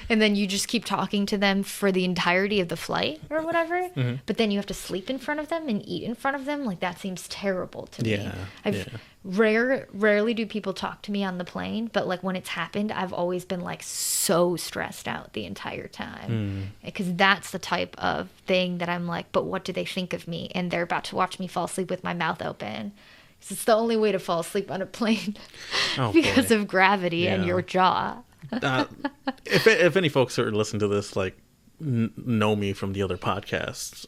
And then you just keep talking to them for the entirety of the flight or whatever. But then you have to sleep in front of them and eat in front of them. Like, that seems terrible to me. Rarely do people talk to me on the plane, but like when it's happened, I've always been like so stressed out the entire time, because that's the type of thing that I'm like, but what do they think of me? And they're about to watch me fall asleep with my mouth open. 'Cause it's the only way to fall asleep on a plane because of gravity and your jaw. If any folks who are listening to this like know me from the other podcasts,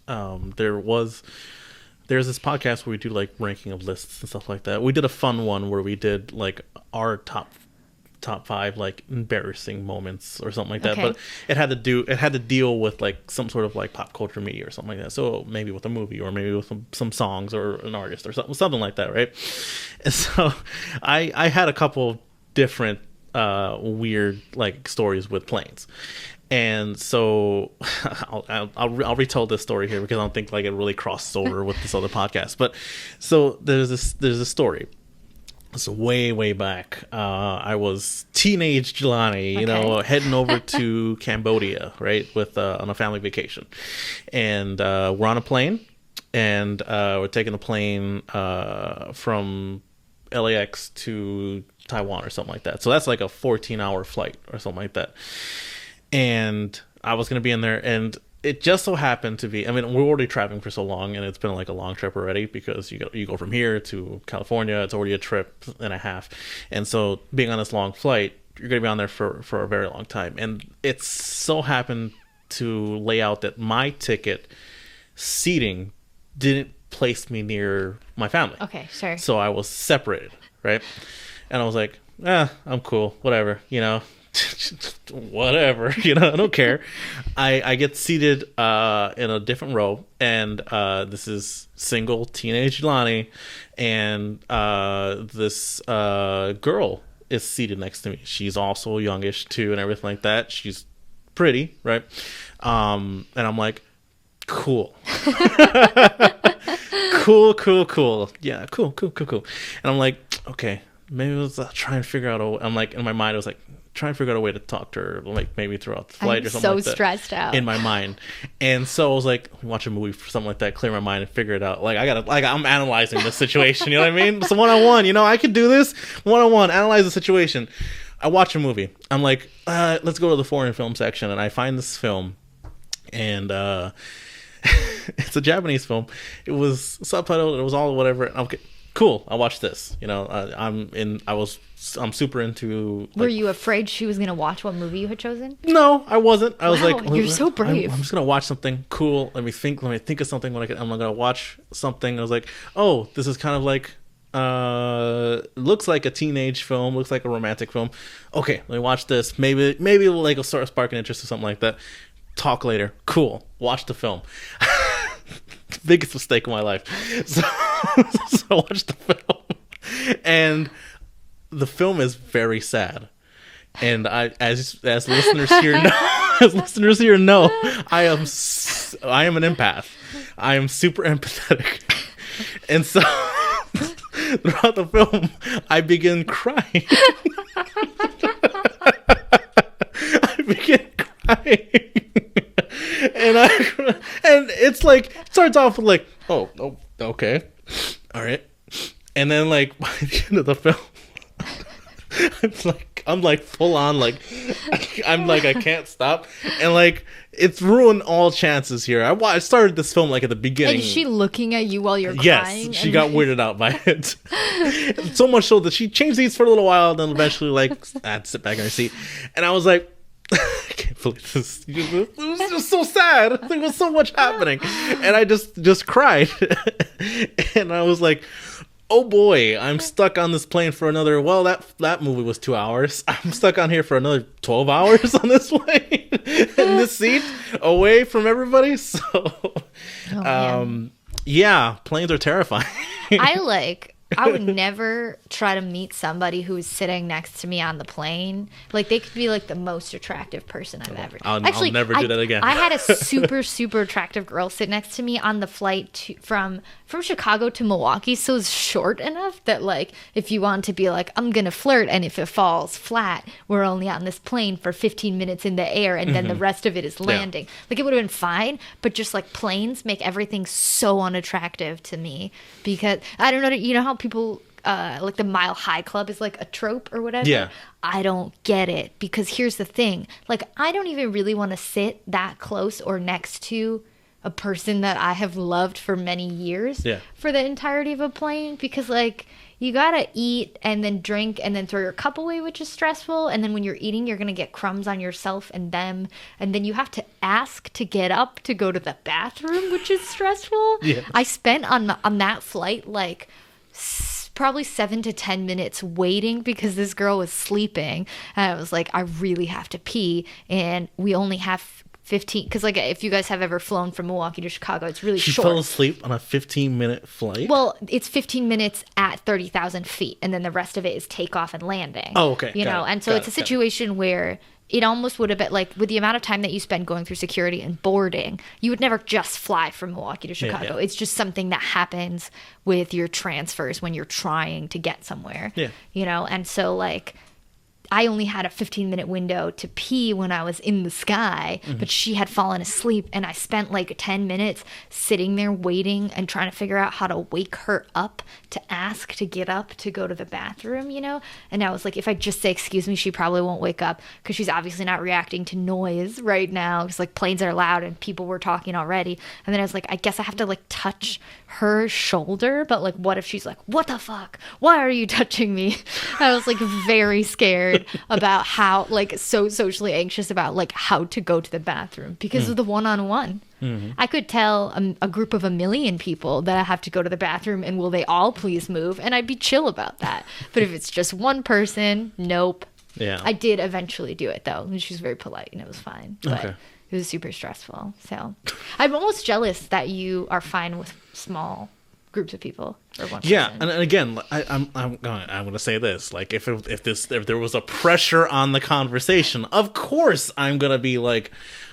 there's this podcast where we do like ranking of lists and stuff like that. We did a fun one where we did like our top 5 like embarrassing moments or something like that. But it had to deal with like some sort of like pop culture media or something like that. So maybe with a movie or maybe with some songs or an artist or something like that, right? And so I had a couple different weird like stories with planes. And so I'll retell this story here because I don't think like it really crosses over with this other podcast. But so there's a story. It's way back. I was teenage Jelani, you know, heading over to Cambodia, right, with on a family vacation, and we're on a plane, and we're taking the plane from LAX to Taiwan or something like that. So that's like a 14-hour flight or something like that. And I was going to be in there, and it just so happened to be, I mean, we're already traveling for so long, and it's been like a long trip already because you go from here to California. It's already a trip and a half. And so being on this long flight, you're going to be on there for a very long time. And it so happened to lay out that my ticket seating didn't place me near my family. Okay, sure. So I was separated, right? And I was like, I'm cool, whatever, you know. Whatever, you know, I don't care. I get seated in a different row, and this is single teenage Lonnie, and this girl is seated next to me. She's also youngish too, and everything like that. She's pretty, right? And I'm like, cool. cool. Yeah, cool. And I'm like, okay, maybe let's try and figure out I'm like, in my mind, I was like, try and figure out a way to talk to her, like maybe throughout the flight or something like that. So stressed out in my mind. And so I was like, watch a movie for something like that, clear my mind and figure it out. Like I'm analyzing the situation, you know what I mean? So one-on-one, you know, I could do this one-on-one, analyze the situation. I watch a movie. I'm like, let's go to the foreign film section, and I find this film, and it's a Japanese film. It was subtitled, it was all whatever. Okay, cool, I'll watch this. You know, I'm super into. Like, were you afraid she was gonna watch what movie you had chosen? No, I wasn't. I was like, you're so brave. I'm just gonna watch something cool. Let me think of something when I'm gonna watch something. I was like, oh, this is kind of like looks like a teenage film, looks like a romantic film. Okay, let me watch this. Maybe it'll like sort of spark an interest or something like that. Talk later. Cool. Watch the film. Biggest mistake of my life. So I watched the film, and the film is very sad. And as listeners here know, I am an empath. I am super empathetic, and so throughout the film, I begin crying. And it's like, it starts off with like, oh, okay, all right, and then like by the end of the film, I'm like full on like, I'm like, I can't stop, and like it's ruined all chances here. I started this film like at the beginning. And is she looking at you while you're crying? Yes, she got weirded out by it. So much so that she changed these for a little while, and then eventually like I had to sit back in her seat, and I was like, I can't believe this. It was just so sad. There was so much happening, and I just cried, and I was like, oh boy, I'm stuck on this plane for another. Well, that movie was 2 hours. I'm stuck on here for another 12 hours on this plane in this seat, away from everybody. So, yeah, planes are terrifying. I like I would never try to meet somebody who's sitting next to me on the plane. Like, they could be like the most attractive person I've ever. I'll never do that again. I had a super, super attractive girl sit next to me on the flight from Chicago to Milwaukee. So it's short enough that, like, if you want to be like, I'm going to flirt, and if it falls flat, we're only on this plane for 15 minutes in the air, and then the rest of it is landing. Like, it would have been fine, but just like planes make everything so unattractive to me, because I don't know, you know how people like the Mile High Club is like a trope or whatever. Yeah. I don't get it, because here's the thing, like, I don't even really want to sit that close or next to a person that I have loved for many years for the entirety of a plane, because, like, you gotta eat and then drink and then throw your cup away, which is stressful. And then when you're eating, you're gonna get crumbs on yourself and them. And then you have to ask to get up to go to the bathroom, which is stressful. Yes. I spent on that flight like probably 7 to 10 minutes waiting because this girl was sleeping. And I was like, I really have to pee. And we only have 15, because like if you guys have ever flown from Milwaukee to Chicago, it's really short. She fell asleep on a 15-minute flight? Well, it's 15 minutes at 30,000 feet, and then the rest of it is takeoff and landing. Oh, okay. You know, and so it's a situation where it almost would have been like, with the amount of time that you spend going through security and boarding, you would never just fly from Milwaukee to Chicago. It's just something that happens with your transfers when you're trying to get somewhere. Yeah. You know, and so like, I only had a 15-minute window to pee when I was in the sky, but she had fallen asleep, and I spent like 10 minutes sitting there waiting and trying to figure out how to wake her up to ask to get up to go to the bathroom, you know? And I was like, if I just say, excuse me, she probably won't wake up, because she's obviously not reacting to noise right now, because like planes are loud and people were talking already. And then I was like, I guess I have to like touch her shoulder, but like, what if she's like, what the fuck? Why are you touching me? I was like very scared about how, like, so socially anxious about like how to go to the bathroom because of the one-on-one. I could tell a group of 1 million people that I have to go to the bathroom, and will they all please move, and I'd be chill about that. But if it's just one person, nope. Yeah. I did eventually do it though, and she was very polite and it was fine, but it was super stressful. So I'm almost jealous that you are fine with small groups of people or one person. And again, I'm gonna say this, like, if there was a pressure on the conversation, of course I'm gonna be like,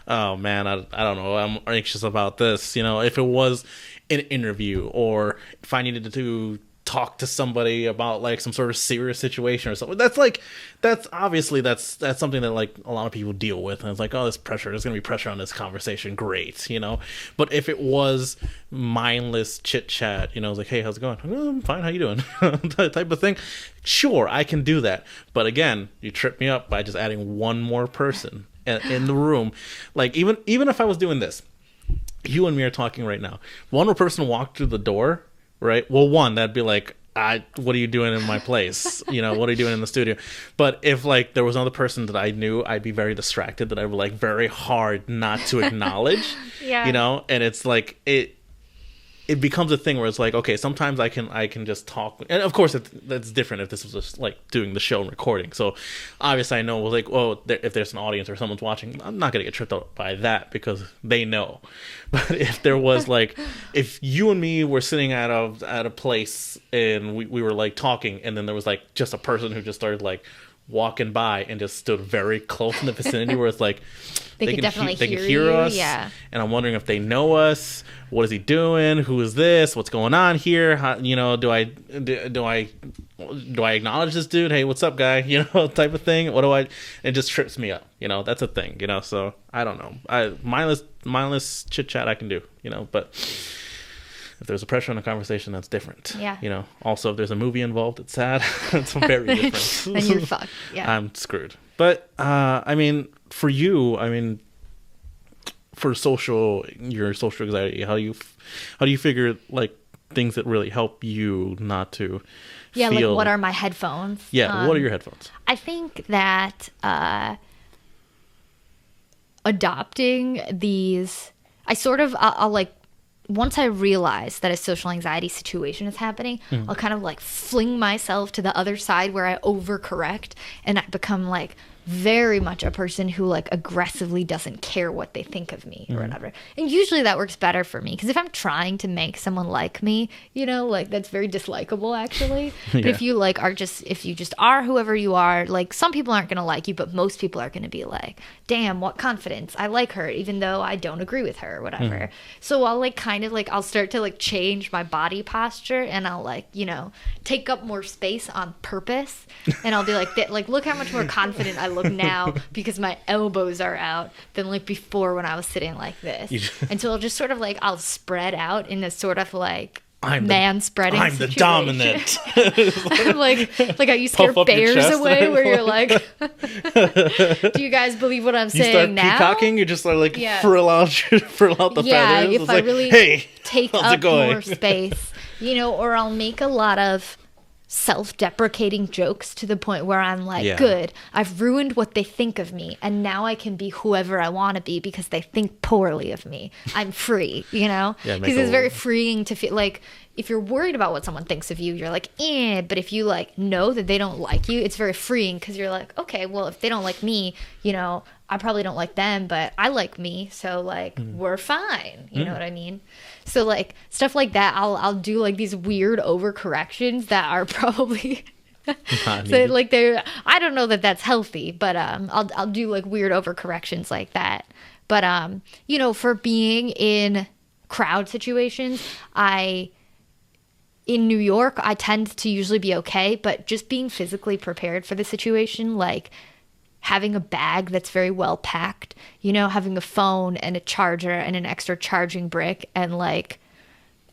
oh man, I don't know, I'm anxious about this, you know. If it was an interview, or if I needed to talk to somebody about like some sort of serious situation or something, that's obviously something that like a lot of people deal with, and it's like, oh, there's gonna be pressure on this conversation, great, you know. But if it was mindless chit chat, you know, it's like, hey, how's it going? Oh, I'm fine, how you doing? type of thing, sure, I can do that. But again, you trip me up by just adding one more person in the room. Like, even if I was doing this, you and me are talking right now, one more person walked through the door, right? Well, one, that'd be like, what are you doing in my place? You know, what are you doing in the studio? But if like there was another person that I knew, I'd be very distracted, that I would like very hard not to acknowledge. You know, and it's like it becomes a thing where it's like, okay, sometimes I can just talk, and of course that's different if this was just like doing the show and recording. So obviously I know, like, oh, if there's an audience or someone's watching, I'm not gonna get tripped up by that because they know. But if there was like, if you and me were sitting at a place and we were like talking, and then there was like just a person who just started like walking by and just stood very close in the vicinity where it's like they can definitely hear us, and I'm wondering if they know us. What is he doing? Who is this? What's going on here? How, you know, do I acknowledge this dude? Hey, what's up, guy? You know, type of thing. It just trips me up, you know. That's a thing, you know. So I don't know, mindless chit chat I can do, you know, but if there's a pressure on a conversation, that's different. You know. Also, if there's a movie involved, it's sad. It's very different. Then you're fucked. Yeah. I'm screwed. But I mean, for you, for your social anxiety, how do you figure like things that really help you not to feel... like what are my headphones? What are your headphones? I think that adopting these, I'll like, once I realize that a social anxiety situation is happening, I'll kind of like fling myself to the other side where I overcorrect and I become like very much a person who like aggressively doesn't care what they think of me or whatever. And usually that works better for me because if I'm trying to make someone like me, you know, like that's very dislikable actually. But if you like are just if you just are whoever you are, like some people aren't going to like you, but most people are going to be like, damn, what confidence, I like her even though I don't agree with her or whatever. So I'll like kind of like I'll start to like change my body posture and I'll like, you know, take up more space on purpose and I'll be like look how much more confident I look now because my elbows are out than like before when I was sitting like this. And so I'll just sort of like I'll spread out in this sort of like spreading I'm situation. the dominant. I'm like I you scare bears away where you're like do you guys believe what I'm saying now? You start peacocking, you just start like frill out the feathers. If it's I like, really hey, take up more space, you know, or I'll make a lot of self-deprecating jokes to the point where I'm like, good, I've ruined what they think of me and now I can be whoever I want to be because they think poorly of me. I'm free, you know, because it's very freeing to feel like if you're worried about what someone thinks of you, you're like, but if you like know that they don't like you, it's very freeing because you're like, okay, well, if they don't like me, you know, I probably don't like them, but I like me, so like we're fine. You know what I mean? So like stuff like that, I'll do like these weird overcorrections that are probably so like they're I don't know that that's healthy, but I'll do like weird overcorrections like that. But you know, for being in crowd situations, in New York, I tend to usually be okay, but just being physically prepared for the situation, like having a bag that's very well packed, you know, having a phone and a charger and an extra charging brick and like,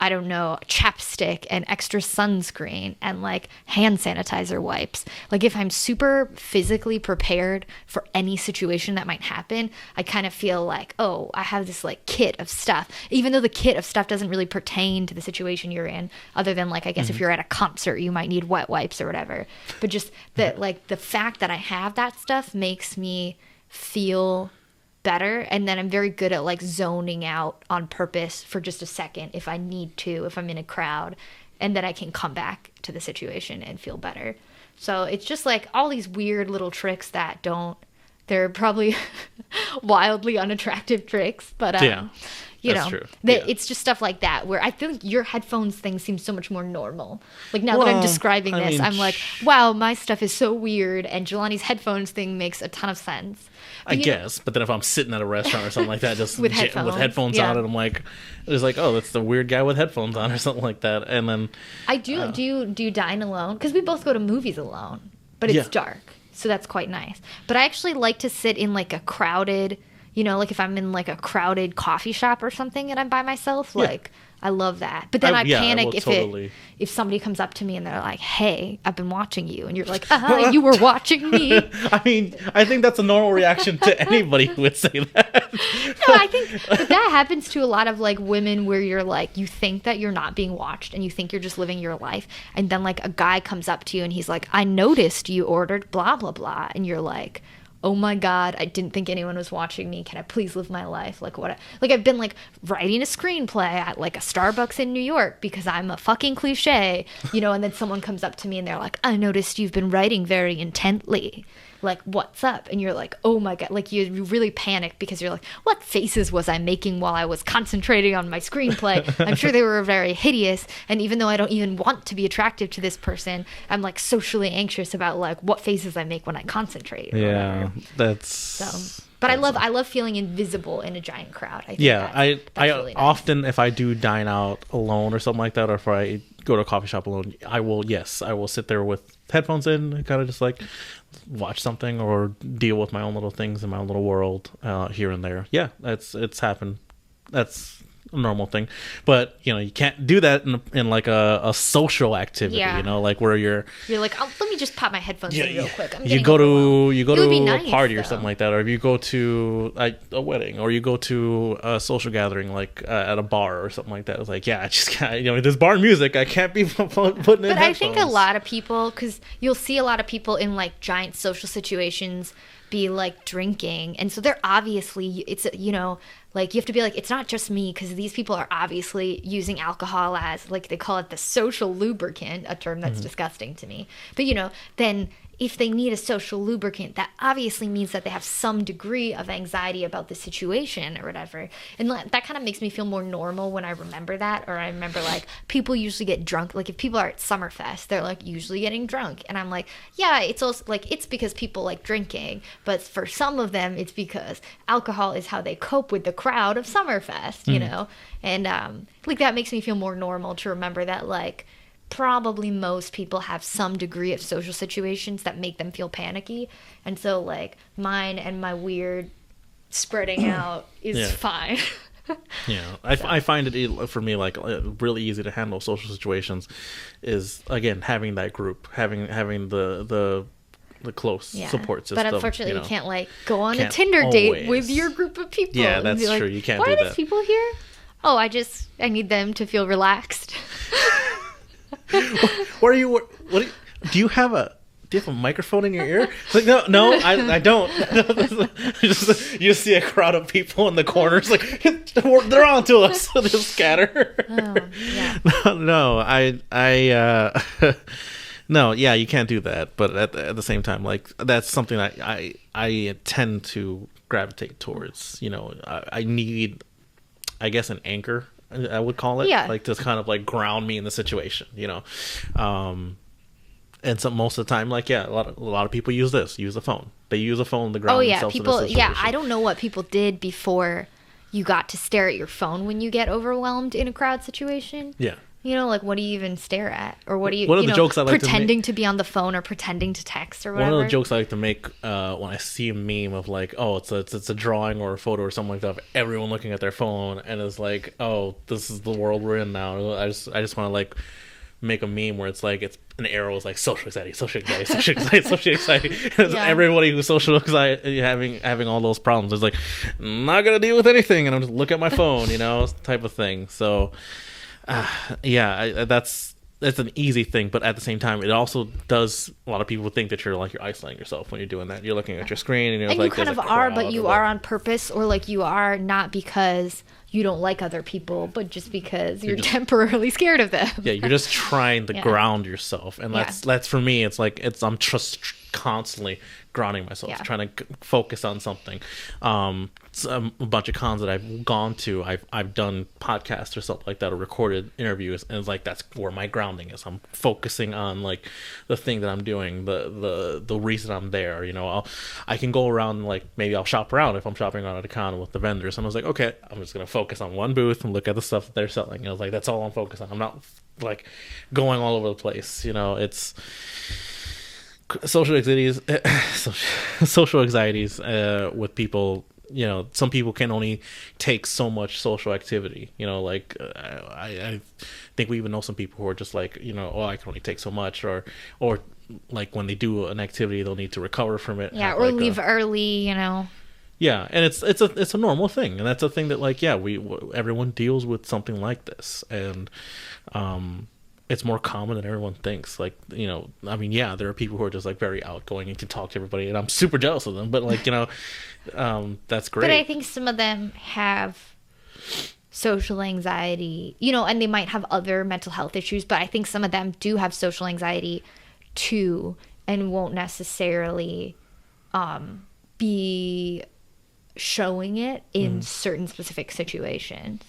I don't know, chapstick and extra sunscreen and like hand sanitizer wipes. Like if I'm super physically prepared for any situation that might happen, I kind of feel like, oh, I have this like kit of stuff, even though the kit of stuff doesn't really pertain to the situation you're in, other than like, I guess if you're at a concert, you might need wet wipes or whatever. But just that like the fact that I have that stuff makes me feel better, and then I'm very good at like zoning out on purpose for just a second if I need to, if I'm in a crowd, and then I can come back to the situation and feel better. So it's just like all these weird little tricks that they're probably wildly unattractive tricks, but you know, it's just stuff like that where I feel like your headphones thing seems so much more normal. Like now that I'm describing this, I'm like, wow, my stuff is so weird, and Jelani's headphones thing makes a ton of sense. I guess, but then if I'm sitting at a restaurant or something like that, just with headphones on, and I'm like, it's like, oh, that's the weird guy with headphones on or something like that. And then do you dine alone? Because we both go to movies alone, but it's dark, so that's quite nice. But I actually like to sit in like a crowded, you know, like if I'm in like a crowded coffee shop or something and I'm by myself, like I love that. But then I panic if somebody comes up to me and they're like, hey, I've been watching you. And you're like, you were watching me. I mean, I think that's a normal reaction to anybody who would say that. No, I think but that happens to a lot of like women where you're like, you think that you're not being watched and you think you're just living your life. And then like a guy comes up to you and he's like, I noticed you ordered blah, blah, blah. And you're like, oh my God, I didn't think anyone was watching me. Can I please live my life? Like what? Like I've been like writing a screenplay at like a Starbucks in New York because I'm a fucking cliche, you know, and then someone comes up to me and they're like, I noticed you've been writing very intently. Like, what's up? And you're like, oh my God, like you really panic because you're like, what faces was I making while I was concentrating on my screenplay? I'm sure they were very hideous. And even though I don't even want to be attractive to this person, I'm like socially anxious about like what faces I make when I concentrate. Yeah, that's... So, but I love feeling invisible in a giant crowd. I think I really nice. Often, if I do dine out alone or something like that, or if I go to a coffee shop alone, I will sit there with headphones in and kind of just like watch something or deal with my own little things in my own little world here and there. Yeah, it's happened. That's a normal thing, but you know, you can't do that in like a social activity, you know, like where you're like, oh, let me just pop my headphones in real quick. You go to a party or something like that, or if you go to a wedding, or you go to a social gathering like at a bar or something like that, it's like, yeah, I just can't, you know, there's bar music, I can't be putting in headphones. But I think a lot of people, because you'll see a lot of people in like giant social situations be like drinking, and so they're obviously, it's, you know, like you have to be like, it's not just me, because these people are obviously using alcohol as, like, they call it the social lubricant, a term that's disgusting to me, but you know, then if they need a social lubricant, that obviously means that they have some degree of anxiety about the situation or whatever. And that kind of makes me feel more normal when I remember that. Or I remember, like, people usually get drunk. Like, if people are at Summerfest, they're, like, usually getting drunk. And I'm like, yeah, it's also, like, it's because people like drinking. But for some of them, it's because alcohol is how they cope with the crowd of Summerfest, you know? And, like, that makes me feel more normal to remember that, like, probably most people have some degree of social situations that make them feel panicky, and so like mine and my weird spreading out is fine. I find it for me like really easy to handle social situations is again having that group, having the close support system. But unfortunately, you can't like go on a Tinder date with your group of people. Yeah, that's true. You can't do that. Why are these people here? Oh, I need them to feel relaxed. What do you have a microphone in your ear? It's like no, I don't. You see a crowd of people in the corners, like they're on to us. They'll scatter. No, yeah, you can't do that. But at the same time, like that's something I tend to gravitate towards. You know, I need, I guess, an anchor. I would call it, like to kind of like ground me in the situation, you know. And so most of the time, like a lot of people use the phone. They use a phone to ground themselves. People. In the situation. I don't know what people did before you got to stare at your phone when you get overwhelmed in a crowd situation. Yeah. You know, like, what do you even stare at? Or what do you, one of the jokes I like pretending to be on the phone or pretending to text or whatever? One of the jokes I like to make when I see a meme of, like, oh, it's a drawing or a photo or something like that of everyone looking at their phone, and it's like, oh, this is the world we're in now. I just want to, like, make a meme where it's like, it's an arrow is like social anxiety, social anxiety, social anxiety, social anxiety. Everybody who's social anxiety having all those problems is like, I'm not going to deal with anything, and I'm just look at my phone, you know, type of thing. So... that's an easy thing, but at the same time, it also does. A lot of people think that you're isolating yourself when you're doing that. You're looking at your screen, and you kind of are, but you are on purpose, or like you are not because you don't like other people, but just because you're temporarily scared of them. Yeah, you're just trying to ground yourself, and that's for me. It's like I'm just constantly grounding myself, trying to focus on something. A bunch of cons that I've gone to, I've done podcasts or something like that, or recorded interviews, and it's like that's where my grounding is. I'm focusing on like the thing that I'm doing, the reason I'm there. You know, I can go around, like maybe I'll shop around if I'm shopping around at a con with the vendors, and I was like, okay, I'm just gonna focus on one booth and look at the stuff that they're selling. And I was like, that's all I'm focused on. I'm not like going all over the place. You know, it's social anxieties with people. You know, some people can only take so much social activity. You know, like I think we even know some people who are just like, you know, oh, I can only take so much, or like when they do an activity, they'll need to recover from it. Yeah, or like leave early. You know. Yeah, and it's a normal thing, and that's a thing that like everyone deals with something like this, and it's more common than everyone thinks. Like, you know, I mean, yeah, there are people who are just like very outgoing and can talk to everybody, and I'm super jealous of them. But like, you know, that's great. But I think some of them have social anxiety, you know, and they might have other mental health issues. But I think some of them do have social anxiety too, and won't necessarily be showing it in certain specific situations.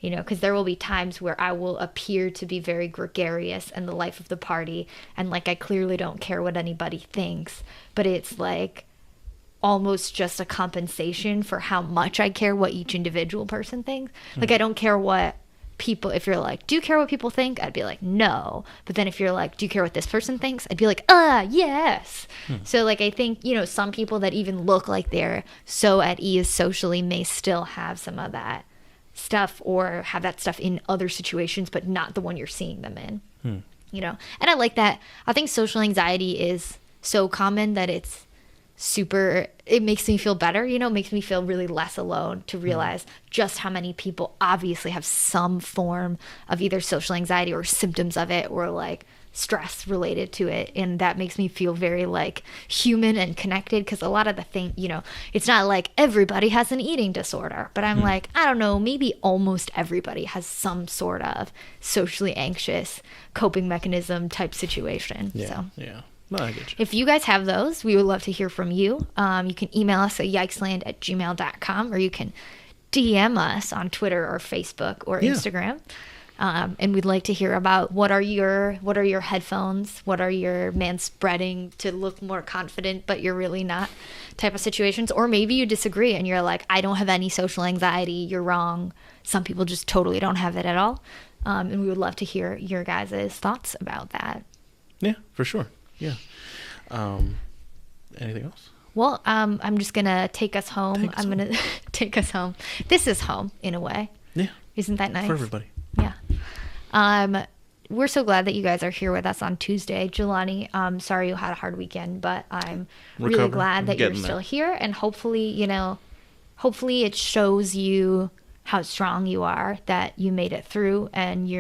You know, because there will be times where I will appear to be very gregarious and the life of the party, and like I clearly don't care what anybody thinks, but it's like almost just a compensation for how much I care what each individual person thinks. Like, I don't care what people, if you're like, do you care what people think? I'd be like, no. But then if you're like, do you care what this person thinks? I'd be like, yes. So like, I think, you know, some people that even look like they're so at ease socially may still have some of that stuff, or have that stuff in other situations, but not the one you're seeing them in. You know, and I like that. I think social anxiety is so common that it makes me feel better, you know, it makes me feel really less alone to realize just how many people obviously have some form of either social anxiety or symptoms of it, or like stress related to it. And that makes me feel very like human and connected, because a lot of the thing, you know, it's not like everybody has an eating disorder, but I'm like, I don't know, maybe almost everybody has some sort of socially anxious coping mechanism type situation. Yeah. No, I get you. If you guys have those, we would love to hear from you. You can email us at yikesland@gmail.com, or you can DM us on Twitter or Facebook or Instagram. And we'd like to hear about what are your headphones, what are your man spreading to look more confident but you're really not type of situations. Or maybe you disagree and you're like, I don't have any social anxiety, you're wrong. Some people just totally don't have it at all. And we would love to hear your guys' thoughts about that. Yeah, for sure. Yeah. Anything else? Well, I'm just gonna take us home. I'm gonna take us home. This is home in a way. Yeah. Isn't that nice? For everybody. Yeah. We're so glad that you guys are here with us on Tuesday. Jelani, sorry you had a hard weekend, but I'm really glad that you're still here. And hopefully, hopefully it shows you how strong you are, that you made it through, and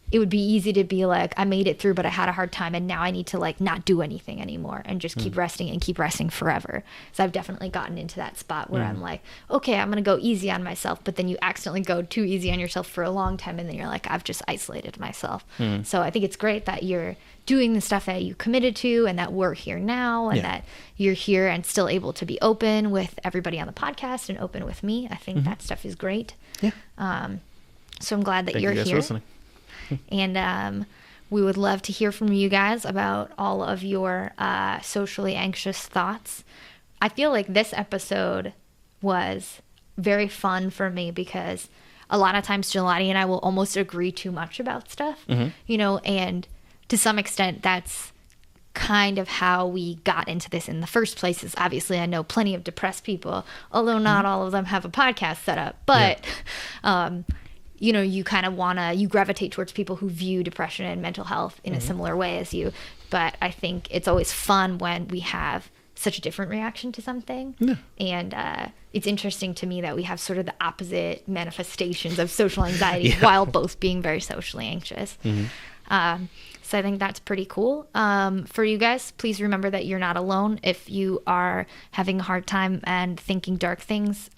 it would be easy to be like, I made it through, but I had a hard time, and now I need to like not do anything anymore and just keep resting and keep resting forever. So I've definitely gotten into that spot where I'm like, okay, I'm going to go easy on myself, but then you accidentally go too easy on yourself for a long time, and then you're like, I've just isolated myself. So I think it's great that you're doing the stuff that you committed to, and that we're here now, and that you're here and still able to be open with everybody on the podcast and open with me. I think that stuff is great. Yeah. So I'm glad that Thank you're you guys here. for listening. And we would love to hear from you guys about all of your socially anxious thoughts. I feel like this episode was very fun for me because a lot of times Jelani and I will almost agree too much about stuff, and to some extent that's kind of how we got into this in the first place. Is obviously I know plenty of depressed people, although not all of them have a podcast set up, but you kind of you gravitate towards people who view depression and mental health in a similar way as you. But I think it's always fun when we have such a different reaction to something. Yeah. And it's interesting to me that we have sort of the opposite manifestations of social anxiety while both being very socially anxious. So I think that's pretty cool. For you guys, please remember that you're not alone. If you are having a hard time and thinking dark things,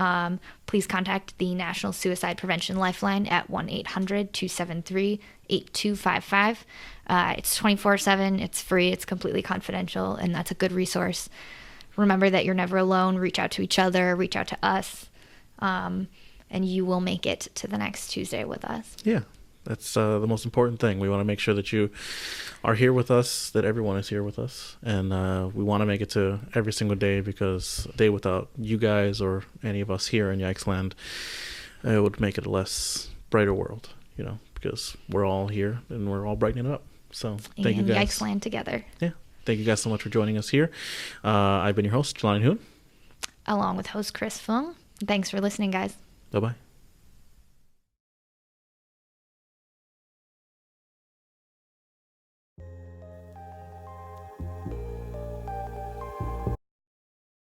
please contact the National Suicide Prevention Lifeline at 1-800-273-8255. It's 24/7. It's free. It's completely confidential, and that's a good resource. Remember that you're never alone. Reach out to each other. Reach out to us, and you will make it to the next Tuesday with us. Yeah. That's the most important thing. We want to make sure that you are here with us, that everyone is here with us. And we want to make it to every single day, because a day without you guys or any of us here in Yikesland, it would make it a less brighter world, because we're all here and we're all brightening it up. So thank you guys. Yikesland together. Yeah. Thank you guys so much for joining us here. I've been your host, Jelani Hoon. Along with host Chris Fung. Thanks for listening, guys. Bye-bye.